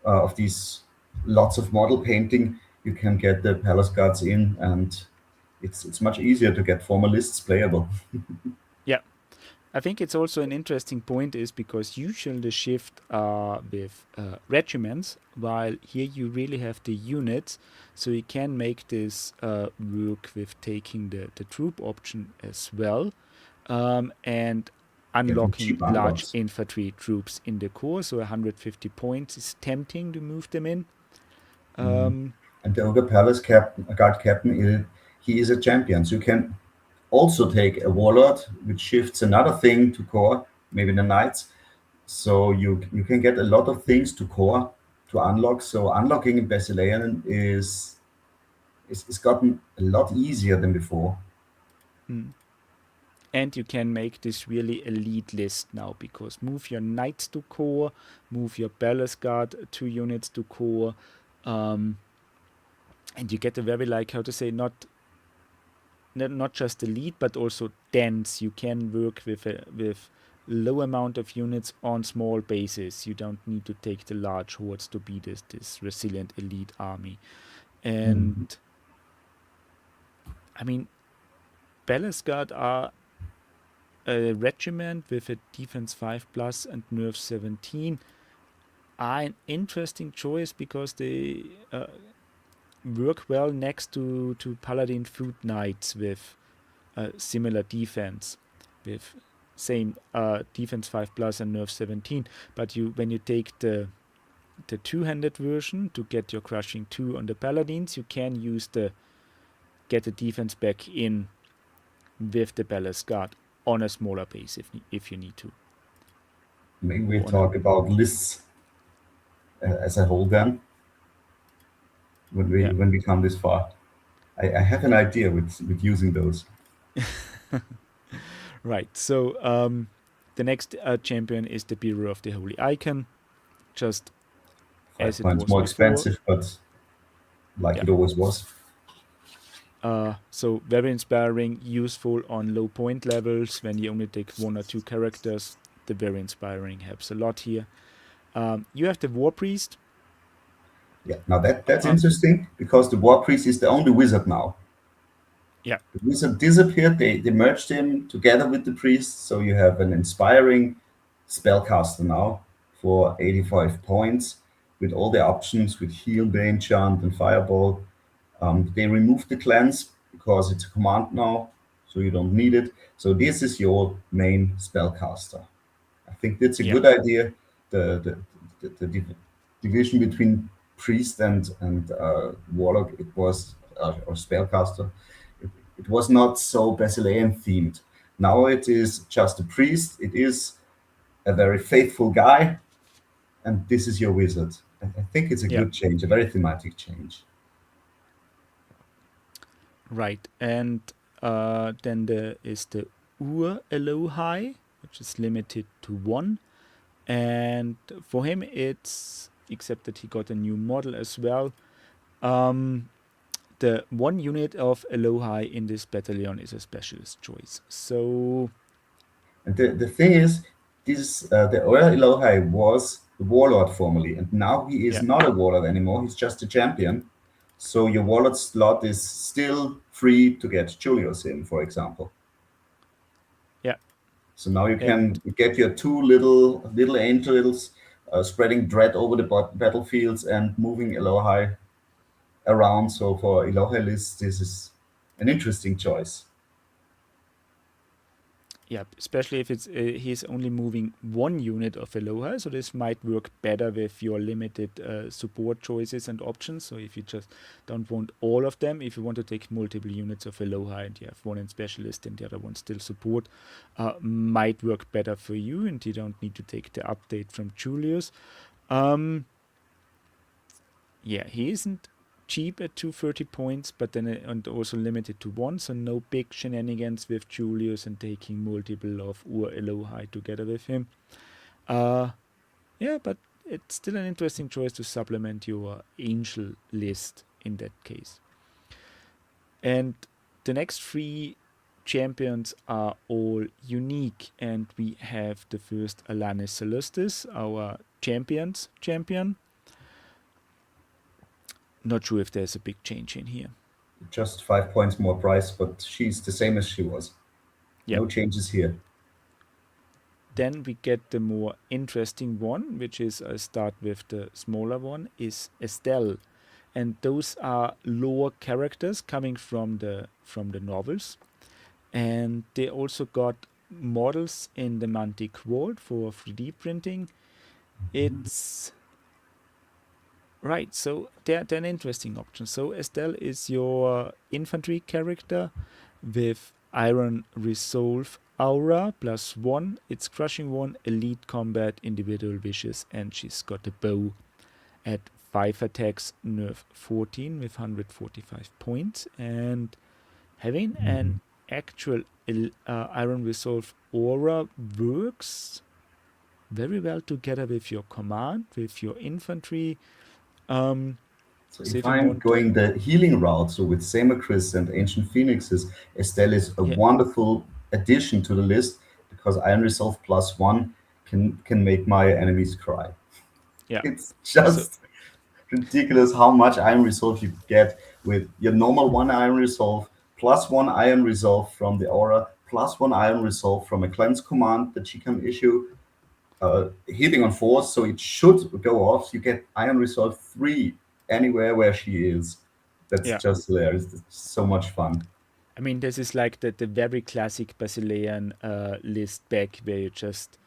S2: of these lots of model painting, you can get the palace guards in, and it's much easier to get formalists playable.
S1: yeah, I think it's also an interesting point is because usually the shift are with regiments, while here you really have the units, so you can make this work with taking the troop option as well, and
S2: Getting
S1: unlocking
S2: cheap
S1: large
S2: unlocks.
S1: infantry troops in the core. So 150 points is tempting to move them in.
S2: Mm.
S1: Um,
S2: And the Ogre Palace guard captain, he is a champion. So you can also take a warlord, which shifts another thing to core, maybe the knights. So you can get a lot of things to core to unlock. So unlocking in Basilean is gotten a lot easier than before.
S1: mm. And you can make this really elite list now, because move your knights to core, move your Palace Guard 2 units to core, and you get a very, like, how to say, not just elite but also dense. You can work with low amount of units on small bases. You don't need to take the large hordes to be this resilient elite army. And
S2: Mhm.
S1: I mean, Palace Guard are a regiment with a defense 5 plus and nerf 17, are an interesting choice because they work well next to Paladin Food Knights with similar defense, with same defense 5 plus and nerf 17. But when you take the two-handed version to get your crushing 2 on the Paladins, you can use the get the defense back in with the Palace Guard on a smaller base if you need to.
S2: Maybe we
S1: Or on a
S2: talk about lists as a whole then
S1: yeah.
S2: when we come this far. I have an idea with using those.
S1: Right. So the next champion is the Bearer of the Holy Icon, just as
S2: Five
S1: it
S2: points
S1: was
S2: more
S1: before.
S2: expensive, but like
S1: Yeah.
S2: it always was.
S1: So very inspiring, useful on low point levels when you only take 1 or 2 characters. The very inspiring helps a lot here. You have the War Priest.
S2: Yeah. Now that's
S1: Uh,
S2: interesting because the War Priest is the only wizard now.
S1: yeah,
S2: The wizard disappeared. They merged him together with the priest, so you have an inspiring spellcaster now for 85 points with all the options with heal, bane, enchant, and fireball. They removed the cleanse because it's a command now, so you don't need it. So this is your main spellcaster. I think that's a
S1: yeah,
S2: good idea. The division between priest and warlock, it was or spellcaster. It was not so Basilean themed. Now it is just a priest. It is a very faithful guy, and this is your wizard. I think it's a
S1: yeah.
S2: good change, a very thematic change.
S1: Right. And then there is the Ur Elohai, which is limited to 1. And for him, it's, except that he got a new model as well, the 1 unit of Elohai in this battalion is a specialist choice. So,
S2: And the thing is, the Oya Elohai was the warlord formerly, and now he is
S1: yeah,
S2: not a warlord anymore. He's just a champion. So your warlord slot is still free to get Julius in, for example.
S1: yeah.
S2: So now you
S1: And
S2: can get your two little angels spreading dread over the battlefields and moving Elohai around. So for Elohai lists, this is an interesting choice.
S1: yeah, especially if it's he's only moving 1 unit of Aloha, so this might work better with your limited support choices and options. So if you just don't want all of them, if you want to take multiple units of Aloha and you have one in specialist and the other one still support, might work better for you, and you don't need to take the update from Julius. Yeah, he isn't cheap at 230 points, but then and also limited to 1, so no big shenanigans with Julius and taking multiple of Ur Elohai together with him. Yeah, but it's still an interesting choice to supplement your angel list in that case. And the next 3 champions are all unique, and we have the first Alanis Celestis, our champion. Not sure if there's a big change in here.
S2: Just 5 points more price, but she's the same as she was.
S1: Yep.
S2: No changes here.
S1: Then we get the more interesting one, which is, I start with the smaller one, is Estelle. And those are lore characters coming from the novels. And they also got models in the Mantic world for 3D printing. It's right, so they're an interesting option. So Estelle is your infantry character with Iron Resolve Aura +1. It's crushing 1, elite combat, individual wishes, and she's got a bow at 5 attacks, nerf 14 with 145 points. And having an actual Iron Resolve aura works very well together with your command, with your infantry. Um,
S2: So
S1: so
S2: if
S1: if you
S2: I'm
S1: want to,
S2: going the healing route, so with Semachris and Ancient Phoenixes, Estelle is a
S1: yeah,
S2: wonderful addition to the list because Iron Resolve +1 can make my enemies cry.
S1: yeah.
S2: It's
S1: So
S2: just ridiculous how much Iron Resolve you get with your normal one Iron Resolve, +1 Iron Resolve from the aura, +1 Iron Resolve from a cleanse command that she can issue, hitting on force, so it should go off. You get Iron Resolve 3 anywhere where she is. That's
S1: yeah,
S2: just hilarious. It's so much fun.
S1: I mean this is like the very classic Basilean list back where you just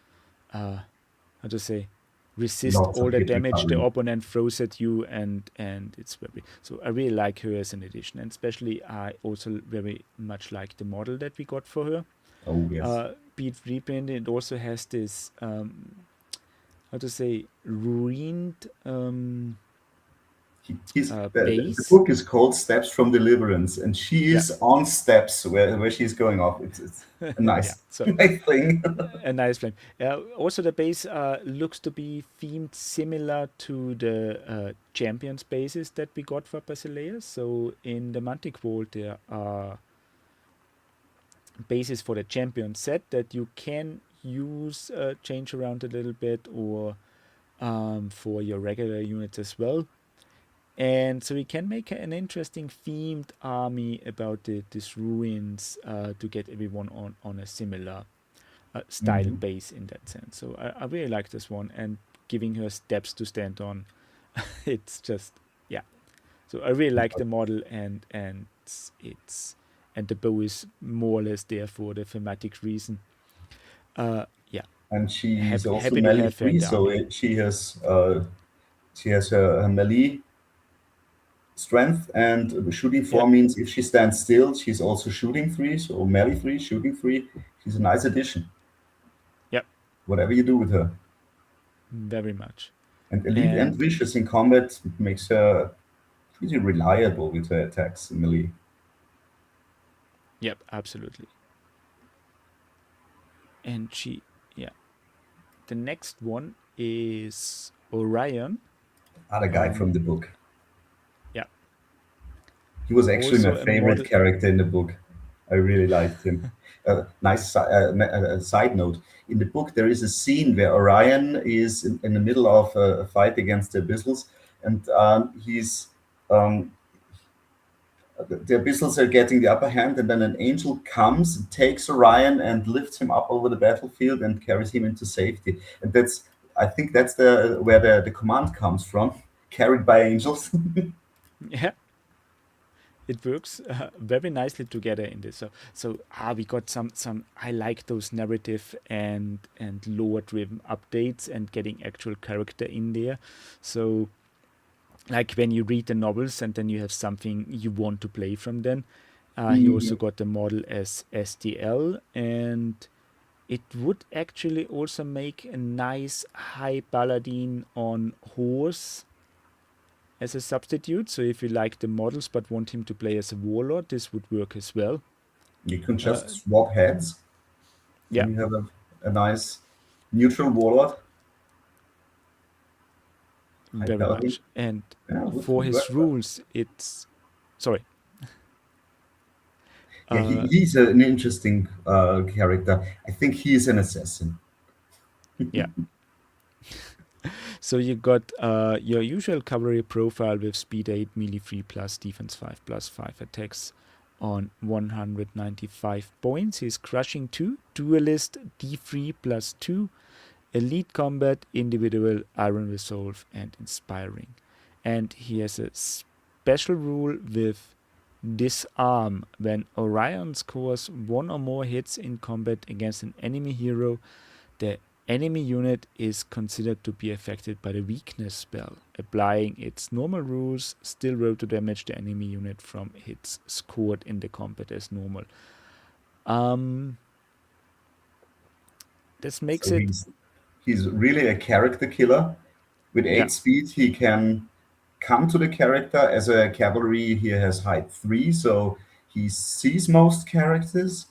S1: how to say resist
S2: Lots
S1: all
S2: of
S1: the
S2: hit
S1: damage the
S2: recovery.
S1: opponent throws at you, and it's very, so I really like her as an addition, and especially I also very much like the model that we got for her.
S2: Oh, yes.
S1: Beat reprint, it also has this how to say ruined
S2: The
S1: base.
S2: book is called Steps from Deliverance, and she
S1: Yeah.
S2: is on steps where she's going off. It's a
S1: Yeah,
S2: nice,
S1: so
S2: nice thing.
S1: a nice flame. Also, the base looks to be themed similar to the champions bases that we got for Basilea. So in the Mantic Vault, there are bases for the champion set that you can use, change around a little bit, or for your regular units as well. And so we can make an interesting themed army about these ruins to get everyone on a similar style
S2: Mhm.
S1: base in that sense. So I really like this one, and giving her steps to stand on. It's just, yeah. So I really like the model, and it's and the bow is more or less there for the thematic reason. Yeah,
S2: And she's also
S1: happy to
S2: melee
S1: have her in
S2: free,
S1: the
S2: so
S1: army.
S2: she has her melee strength, and shooting
S1: Yeah,
S2: 4 means if she stands still, she's also shooting 3, so melee 3, shooting 3. She's a nice addition,
S1: yeah,
S2: whatever you do with her.
S1: very much.
S2: And elite and
S1: And
S2: vicious in combat makes her pretty reliable with her attacks in melee.
S1: yep, absolutely. And she, yeah. The next one is Orion.
S2: Other guy from the book.
S1: Yeah,
S2: He was actually my
S1: also a
S2: favorite
S1: model.
S2: character in the book. I really liked him. Side note: in the book, there is a scene where Orion is in the middle of a fight against the Abyssals, and he's um, the Abyssals are getting the upper hand, and then an angel comes, and takes Orion, and lifts him up over the battlefield and carries him into safety. And that's, I think, that's the where the command comes from, carried by angels.
S1: Yeah, it works very nicely together in this. We got some. I like those narrative and lore driven updates and getting actual character in there. So like when you read the novels and then you have something you want to play from then. He also got the model as STL, and it would actually also make a nice high paladin on horse as a substitute. So if you like the models but want him to play as a warlord, this would work as well.
S2: You can
S1: Uh,
S2: just swap heads.
S1: yeah,
S2: Then you have a nice neutral warlord, high
S1: very
S2: paladin.
S1: much. And
S2: Yeah,
S1: for
S2: would
S1: his
S2: work well.
S1: rules, it's sorry.
S2: Yeah,
S1: Uh,
S2: he's an interesting character. I think he's an assassin.
S1: yeah. So you got your usual cavalry profile with speed 8, melee 3 plus, defense 5 plus, 5 attacks on 195 points. He's crushing 2, duelist D3 plus 2, elite combat, individual, iron resolve, and inspiring. And he has a special rule with disarm. When Orion scores one or more hits in combat against an enemy hero, the enemy unit is considered to be affected by the weakness spell. Applying its normal rules, still roll to damage the enemy unit from hits scored in the combat as normal. Um, this makes
S2: So
S1: it,
S2: he's really a character killer. With
S1: yeah,
S2: 8 speed, he can come to the character. As a cavalry, he has height 3, so he sees most characters.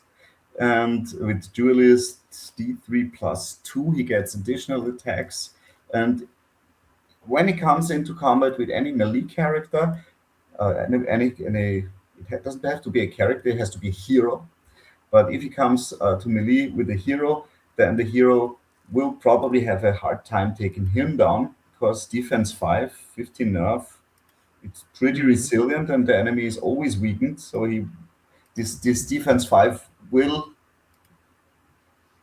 S2: And with duelist D3 plus 2, he gets additional attacks. And when he comes into combat with any melee character, it doesn't have to be a character, it has to be a hero. But if he comes to melee with a hero, then the hero will probably have a hard time taking him down because defense 5, 15 nerf, it's pretty
S1: Mm-hmm.
S2: resilient and the enemy is always weakened. So this defense 5 will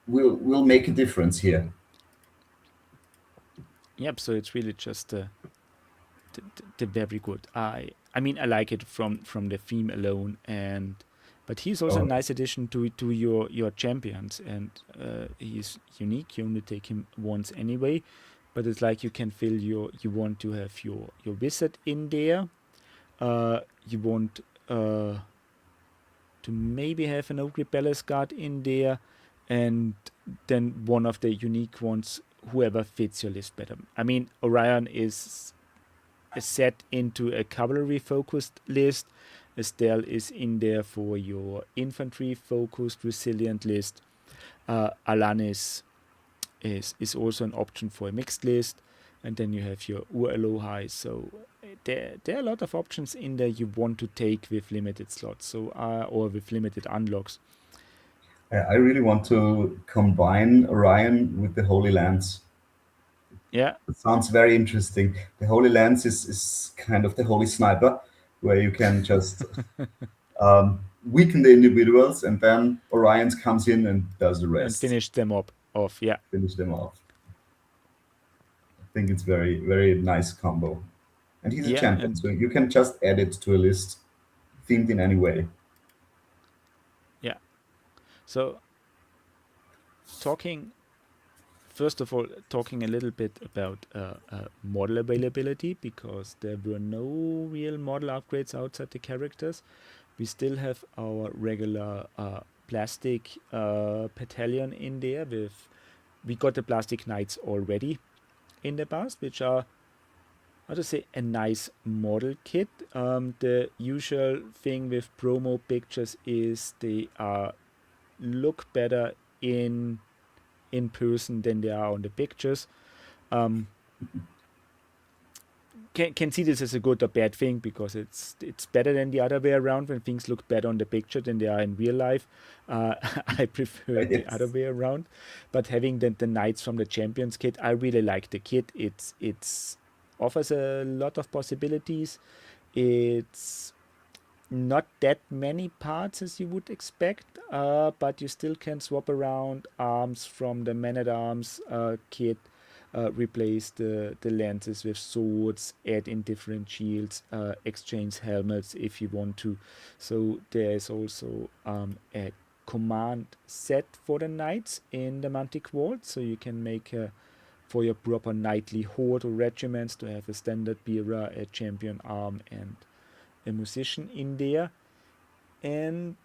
S2: make a difference here.
S1: Yep. So it's really just the very good. I mean I like it from the theme alone, and but he's also a
S2: Oh,
S1: nice addition to your champions, and he's unique. You only take him once anyway, but it's like you can fill you want to have your wizard in there. You want to maybe have an Ogre Palace guard in there, and then one of the unique ones, whoever fits your list better. I mean, Orion is set into a cavalry focused list. Estelle is in there for your infantry focused resilient list. Alanis is also an option for a mixed list. And then you have your Ur Elohai. So there are a lot of options in there you want to take with limited slots, so or with limited unlocks.
S2: I really want to combine Orion with the Holy Lance.
S1: Yeah,
S2: It sounds very interesting. The Holy Lance is kind of the Holy Sniper, where you can just weaken the individuals, and then Orion's comes in and does the
S1: and
S2: rest,
S1: finish them up off. Yeah,
S2: finish them off. I think it's very nice combo. And he's a
S1: yeah,
S2: champion,
S1: and
S2: so you can just add it to a list themed in any way.
S1: yeah. So talking first of all, talking a little bit about model availability, because there were no real model upgrades outside the characters. We still have our regular plastic battalion in there. We got the plastic knights already in the past, which are, how to say, a nice model kit. The usual thing with promo pictures is they look better in person than they are on the pictures. Um, can see this as a good or bad thing, because it's better than the other way around. When things look better on the picture than they are in real life, I prefer it the other
S2: Yes.
S1: way around. But having the knights from the champions kit, I really like the kit. It's offers a lot of possibilities. It's not that many parts as you would expect, but you still can swap around arms from the Man at Arms kit, replace the lenses with swords, add in different shields, exchange helmets if you want to. So there's also a command set for the knights in the Mantic Vault, so you can make for your proper knightly horde or regiments to have a standard bearer, a champion arm, and a musician in there. And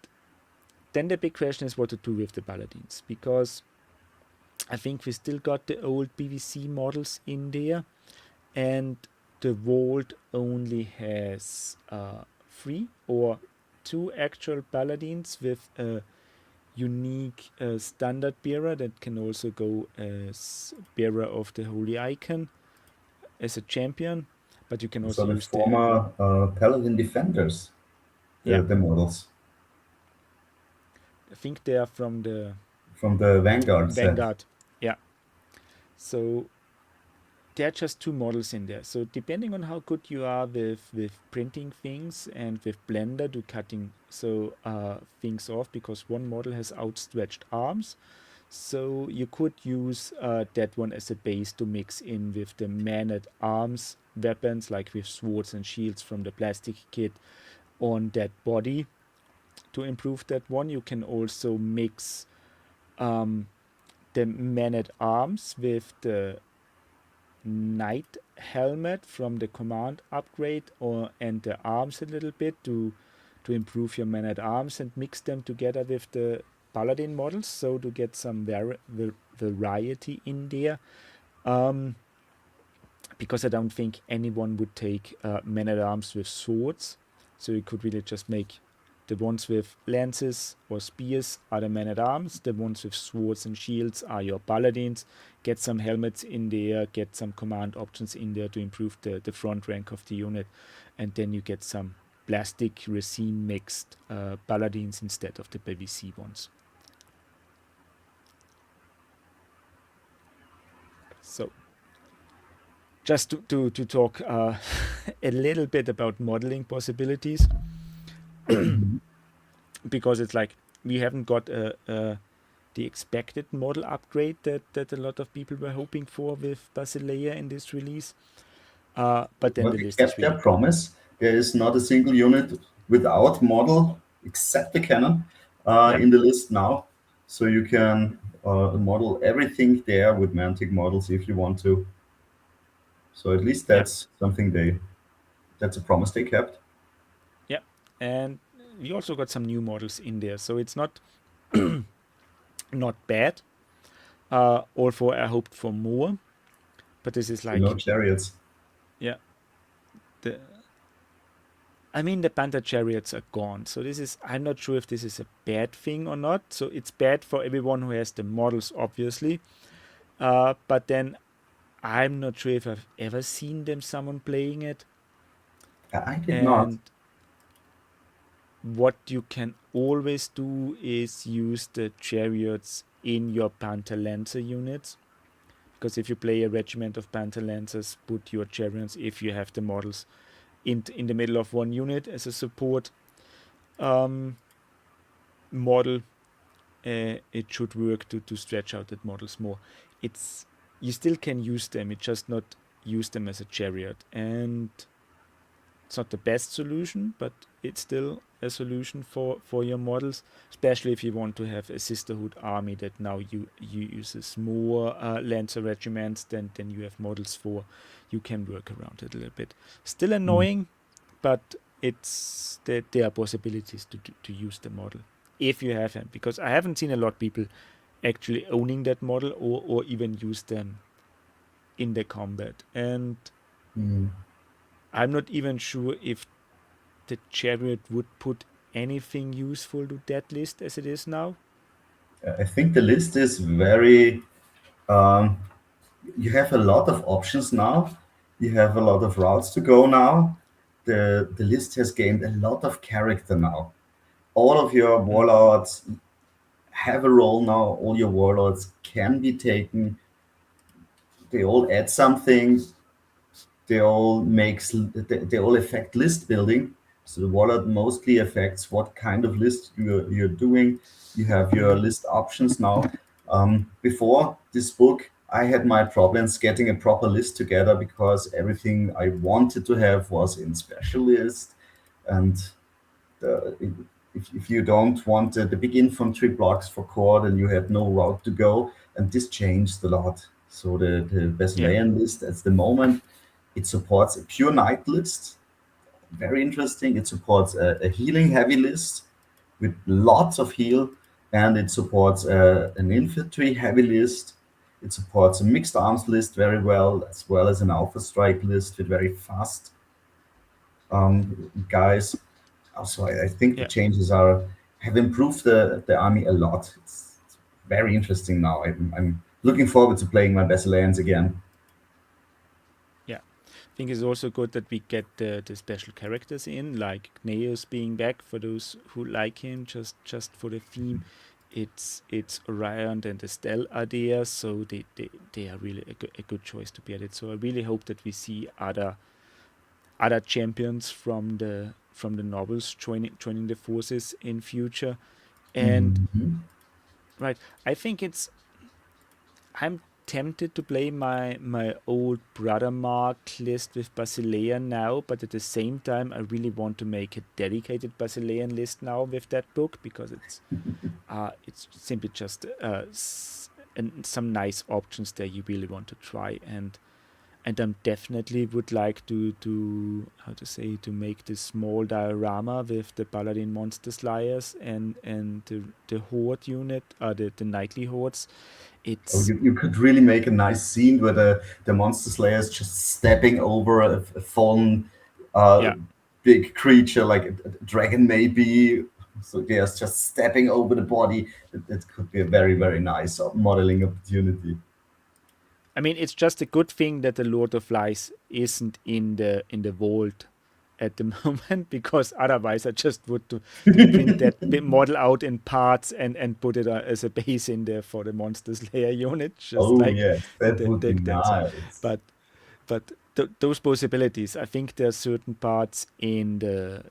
S1: then the big question is what to do with the paladins, because I think we still got the old PVC models in there, and the vault only has three or two actual paladins with a unique standard bearer that can also go as bearer of the holy icon as a champion, but you can
S2: So
S1: also
S2: the
S1: use the,
S2: former Paladin defenders,
S1: yeah,
S2: the models
S1: I think they are from the
S2: from the Vanguard set.
S1: Vanguard. Yeah. So there are just two models in there. So depending on how good you are with printing things and with Blender to cutting things off, because one model has outstretched arms, so you could use that one as a base to mix in with the man at arms weapons, like with swords and shields from the plastic kit on that body to improve that one. You can also mix um, the man at arms with the knight helmet from the command upgrade, or and the arms a little bit to improve your man at arms, and mix them together with the paladin models, so to get some variety in there. um, because I don't think anyone would take men at arms with swords, so you could really just make The ones with lances or spears are the men at arms. The ones with swords and shields are your paladins. Get some helmets in there, get some command options in there to improve the front rank of the unit, and then you get some plastic resin mixed paladins instead of the PVC ones. So just to talk a little bit about modeling possibilities, because it's like we haven't got the expected model upgrade that a lot of people were hoping for with Basilea in this release. But then
S2: But
S1: the
S2: they
S1: list is
S2: kept their
S1: really good.
S2: promise. There is not a single unit without model except the cannon
S1: Yep,
S2: in the list now. So you can model everything there with Mantic models if you want to. So at least
S1: yep,
S2: that's a promise they kept.
S1: yep. And we also got some new models in there, so it's not bad. Although I hoped for more, but this is
S2: So no
S1: like,
S2: chariots.
S1: yeah, the I mean, the Panther chariots are gone. So this is, I'm not sure if this is a bad thing or not. So it's bad for everyone who has the models, obviously. But then I'm not sure if I've ever seen them, someone playing it.
S2: I did not.
S1: And what you can always do is use the chariots in your Panther Lancer units. Because if you play a regiment of Panther Lancers, put your chariots, if you have the models, in the middle of one unit as a support um, model. It should work to stretch out the models more. It's You still can use them, it just not use them as a chariot, and it's not the best solution, but it's still a solution for your models, especially if you want to have a sisterhood army that now you uses more lancer regiments than you have models for. You can work around it a little bit. Still
S2: Mm.
S1: annoying, but it's there are possibilities to use the model if you have them, because I haven't seen a lot of people actually owning that model or even use them in the combat. And
S2: Mm.
S1: I'm not even sure if the chariot would put anything useful to that list as it is now.
S2: I think the list is very. Um, you have a lot of options now. You have a lot of routes to go now. The list has gained a lot of character now. All of your
S1: Mm,
S2: warlords have a role now. All your warlords can be taken. They all add something. They all affect list building. So the wallet mostly affects what kind of list you're doing. You have your list options now. Before this book, I had my problems getting a proper list together because everything I wanted to have was in specialist, and the, if you don't want the big infantry blocks for core, then you had no route to go, and this changed a lot. So the
S1: yeah,
S2: Basilean list at the moment, it supports a pure knight list, very interesting. It supports a healing heavy list with lots of heal, and it supports an infantry heavy list. It supports a mixed arms list very well as an alpha strike list with very fast guys. Also, I think the
S1: yeah,
S2: changes are have improved the army a lot. It's very interesting now. I'm looking forward to playing my Basileans again.
S1: yeah. I think it's also good that we get the special characters in, like Gneos being back for those who like him, just for the theme. It's Orion and Estelle are there, so they are really a good choice to be added. So I really hope that we see other champions from the novels joining the forces in future. And
S2: Mhm.
S1: right, I think I'm tempted to play my old Brothermark list with Basilean now, but at the same time I really want to make a dedicated Basilean list now with that book, because it's simply just and some nice options there you really want to try. And I definitely would like to how to say, to make this small diorama with the paladin monster slayers and the horde unit, the knightly hordes.
S2: Oh,
S1: It's
S2: you could really make a nice scene where the monster slayer is just stepping over a fallen uh,
S1: yeah,
S2: big creature like a dragon maybe. So there's just stepping over the body. That could be a very, very nice modeling opportunity.
S1: I mean, it's just a good thing that the Lord of Lies isn't in the vault at the moment, because otherwise I just would to print that model out in parts and put it as a base in there for the Monster Slayer unit, just
S2: Oh
S1: like
S2: yes, that would be
S1: that's
S2: nice.
S1: but those possibilities, I think there are certain parts in the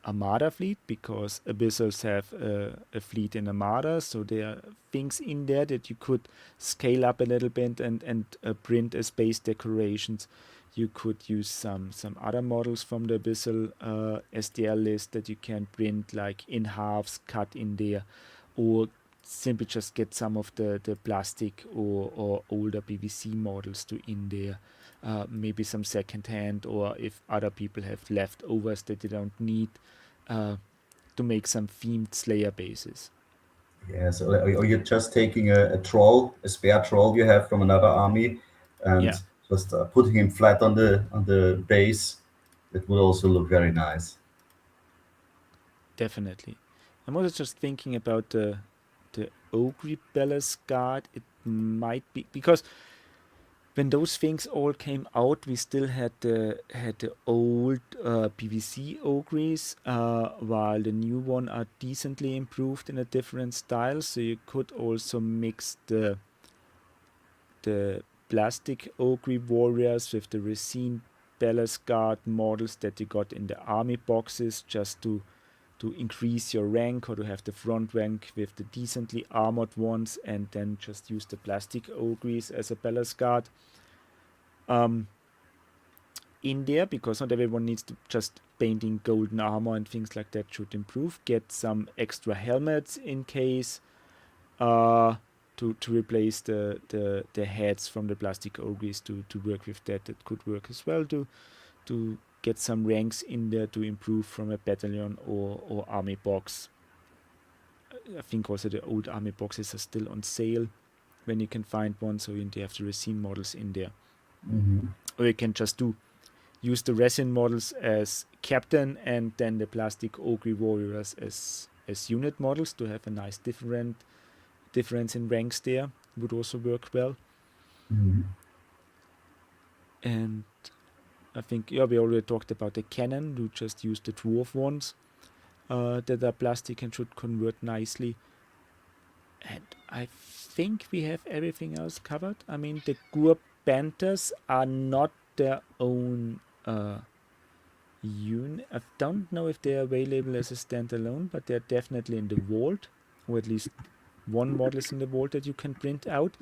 S1: Armada fleet, because Abyssals have a fleet in Armada, so there are things in there that you could scale up a little bit and print as base decorations. You could use some other models from the Abyssal SDL list that you can print like in halves, cut in there, or simply just get some of the plastic or older PVC models to in there. Maybe some second hand, or if other people have leftovers that they don't need, uh, to make some themed Slayer bases.
S2: Yes, or you're just taking a troll, a spare troll you have from another army, and
S1: Yeah,
S2: just putting him flat on the base. It would also look very nice.
S1: definitely. I'm also just thinking about the Ogre Bella's Guard. It might be because when those things all came out, we still had the old PVC ogres, while the new one are decently improved in a different style. So you could also mix the plastic ogre warriors with the resin Bella's Guard models that you got in the army boxes, just to increase your rank, or to have the front rank with the decently armored ones, and then just use the plastic ogres as a Bella's Guard. Um, in there, because not everyone needs to just painting golden armor and things like that should improve. Get some extra helmets in case, uh, to replace the heads from the plastic ogres, to work with that. That could work as well, to get some ranks in there to improve from a battalion or army box. I think also the old army boxes are still on sale when you can find one, so you have the resin models in there.
S2: Hmm.
S1: Or you can just use the resin models as captain, and then the plastic ogre warriors as unit models to have a nice difference in ranks there. Would also work well.
S2: Hmm.
S1: And I think, yeah, we already talked about the cannon. You just use the dwarf ones that are plastic and should convert nicely. And I think we have everything else covered. I mean, the Gur Panthers are not their own I don't know if they're available as a standalone, but they're definitely in the vault, or at least one model is in the vault that you can print out.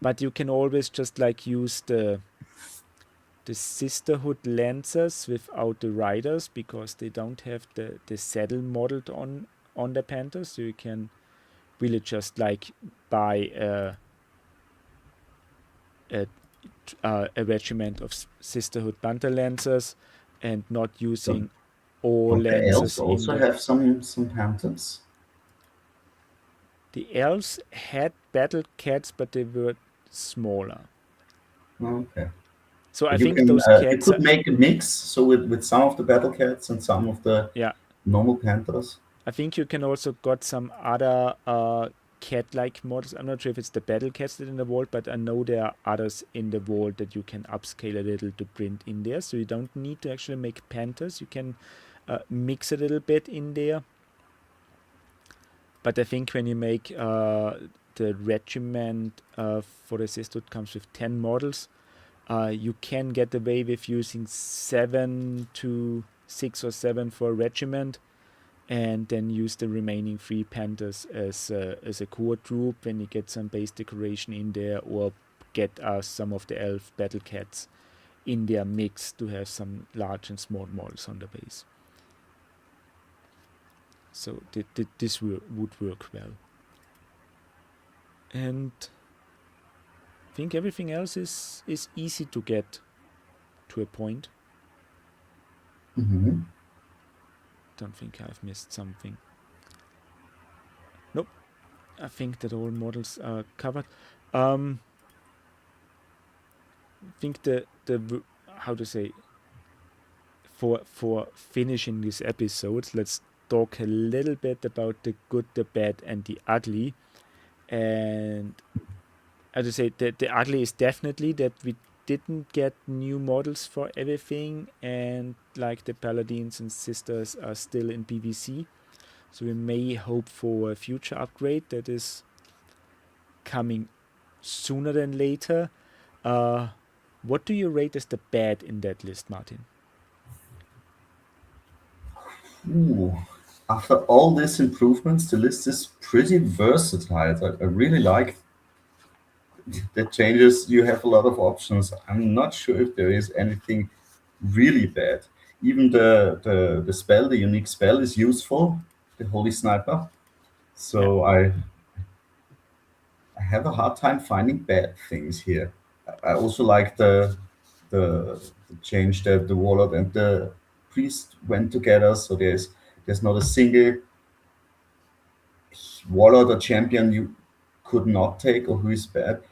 S1: But you can always just like use the Sisterhood Lancers without the riders, because they don't have the saddle modeled on the Panthers. So you can really just like buy a, a regiment of Sisterhood Panther Lancers, and not
S2: So
S1: using all
S2: don't the elves
S1: Lancers in
S2: also
S1: the.
S2: have some panthers?
S1: The elves had battle cats, but they were smaller.
S2: Okay.
S1: So I
S2: But you
S1: think
S2: can
S1: those
S2: you
S1: cats
S2: could
S1: are,
S2: make a mix. So with some of the battle cats and some of the
S1: yeah.
S2: normal panthers.
S1: I think you can also got some other cat-like models. I'm not sure if it's the battle cats that are in the vault, but I know there are others in the vault that you can upscale a little to print in there. So you don't need to actually make panthers. You can mix a little bit in there. But I think when you make the regiment for the sisterhood comes with 10 models, you can get away with using 7 to 6 or 7 for a regiment, and then use the remaining 3 panthers as a core troop when you get some base decoration in there, or get some of the elf battle cats in their mix to have some large and small models on the base. So this would work well. And I think everything else is easy to get to a point.
S2: Hmm.
S1: Don't think I've missed something. Nope. I think that all models are covered. I think the how to say, for finishing this episode, let's talk a little bit about the good, the bad, and the ugly. And as I say, the ugly is definitely that we didn't get new models for everything, and like the paladins and sisters are still in PVC. So we may hope for a future upgrade that is coming sooner than later. Uh, what do you rate as the bad in that list, Martin?
S2: Ooh. After all these improvements, the list is pretty versatile. I really like the changes. You have a lot of options. I'm not sure if there is anything really bad. Even the spell, the unique spell, is useful. The Holy Sniper.
S1: Yeah,
S2: So I have a hard time finding bad things here. I also like the change that the warlord and the priest went together. So there's not a single warlord or champion you could not take or who is bad.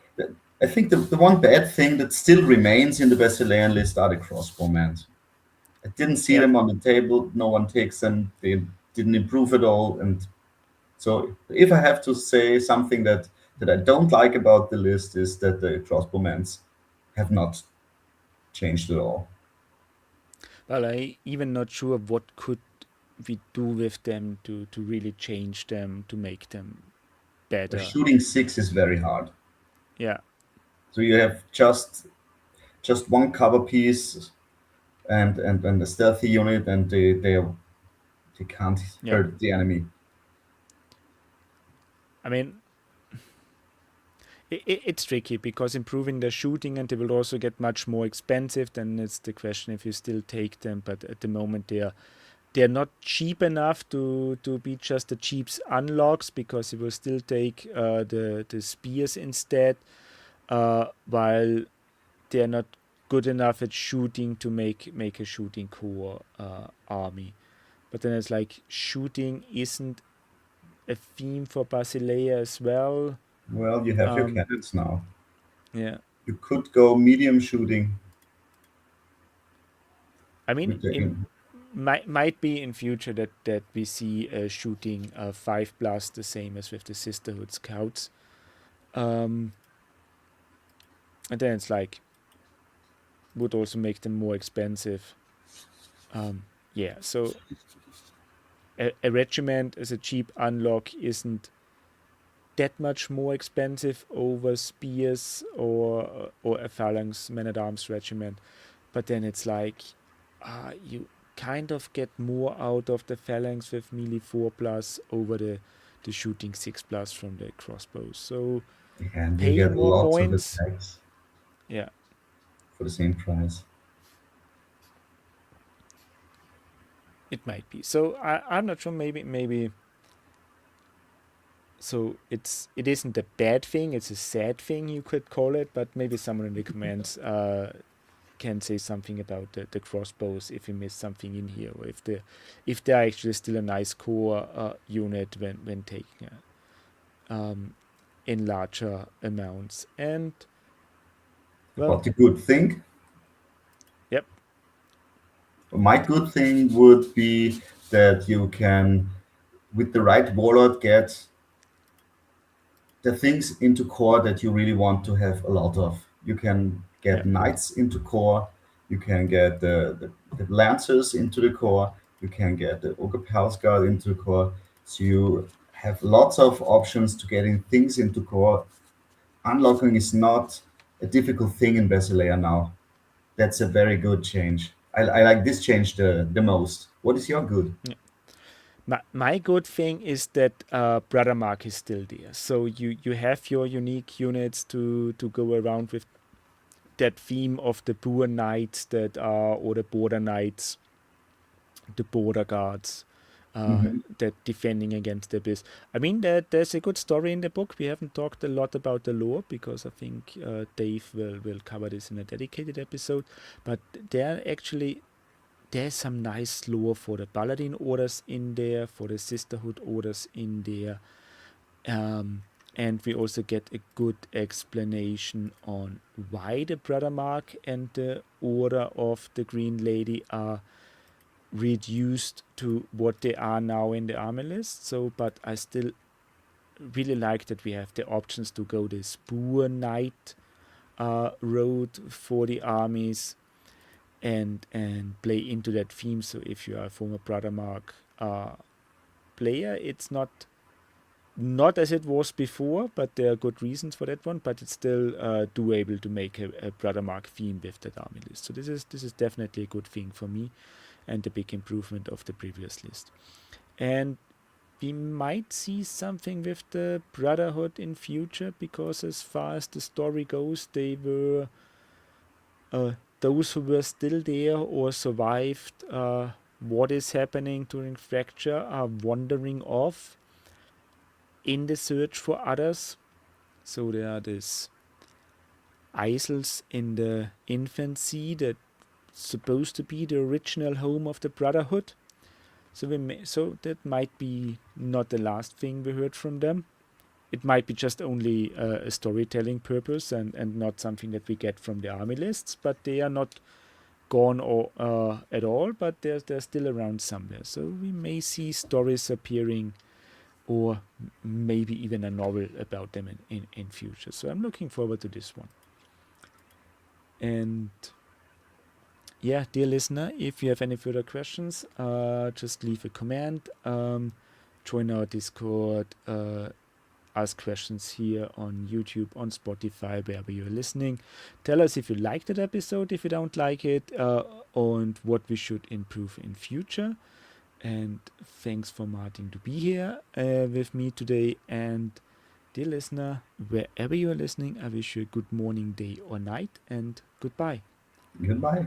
S2: I think the one bad thing that still remains in the Basilean list are the crossbowmen. I didn't see
S1: yeah.
S2: them on the table. No one takes them. They didn't improve at all. And so, if I have to say something that I don't like about the list is that the crossbowmen have not changed at all.
S1: Well, I even not sure what could we do with them to really change them to make them
S2: A
S1: better.
S2: shooting six is very hard.
S1: Yeah,
S2: So you have just one cover piece and a stealthy unit, and they can't
S1: yeah.
S2: hurt the enemy.
S1: I mean, it's tricky because improving their shooting and they will also get much more expensive. Then it's the question if you still take them. But at the moment, they're not cheap enough to be just the cheap unlocks because you will still take the spears instead. While they're not good enough at shooting to make a shooting core army. But then it's like shooting isn't a theme for Basilea as well.
S2: Well, you have your
S1: Um,
S2: cannons now.
S1: yeah,
S2: You could go medium shooting
S1: I mean,
S2: with the
S1: in might be in future that we see shooting 5+ the same as with the Sisterhood Scouts. Um, and then it's like would also make them more expensive. Yeah, so a regiment as a cheap unlock isn't that much more expensive over spears or a phalanx man at arms regiment. But then it's like you kind of get more out of the phalanx with melee 4+ over the shooting 6+ from the crossbows. So
S2: and you
S1: paying
S2: get
S1: more
S2: lots of
S1: points,
S2: attacks
S1: yeah,
S2: for the same price.
S1: it might be. So I'm not sure. Maybe. So it isn't a bad thing. It's a sad thing you could call it. But maybe someone in the comments can say something about the crossbows if you missed something in here, or if they're actually still a nice core unit when taking in larger amounts. And well,
S2: But the good thing,
S1: yep,
S2: my good thing would be that you can, with the right warlord, get the things into core that you really want to have a lot of. You can get
S1: yep,
S2: knights into core, you can get the lancers into the core, you can get the ogre palace guard into the core. So you have lots of options to getting things into core. Unlocking is not a difficult thing in Basilea now. That's a very good change. I like this change the most. What is your good?
S1: yep. My good thing is that Brothermark is still there. So you have your unique units to go around with that theme of the poor knights that are or the border knights, the border guards
S2: Mhm.
S1: that defending against the abyss. I mean that there's a good story in the book. We haven't talked a lot about the lore because I think Dave will cover this in a dedicated episode. But there's some nice lore for the Paladin orders in there, for the Sisterhood orders in there. And we also get a good explanation on why the Brother Mark and the Order of the Green Lady are reduced to what they are now in the army list. So, but I still really like that we have the options to go the Spur Knight road for the armies and play into that theme. So if you are a former Brothermark player, it's not as it was before, but there are good reasons for that one. But it's still doable to make a Brothermark theme with that army list. So this is definitely a good thing for me, and a big improvement of the previous list. And we might see something with the Brotherhood in future, because as far as the story goes, they were those who were still there or survived what is happening during fracture are wandering off in the search for others. So there are these isles in the infancy that supposed to be the original home of the Brotherhood. So that might be not the last thing we heard from them. It might be just only a storytelling purpose and not something that we get from the army lists, but they are not gone at all, but they're still around somewhere. So we may see stories appearing, or maybe even a novel about them in future. So I'm looking forward to this one. And yeah, dear listener, if you have any further questions, just leave a comment, join our Discord, ask questions here on YouTube, on Spotify, wherever you're listening. Tell us if you liked that episode, if you don't like it, and what we should improve in future. And thanks for Martin to be here with me today. And dear listener, wherever you are listening, I wish you a good morning, day, or night, and goodbye.
S2: Goodbye.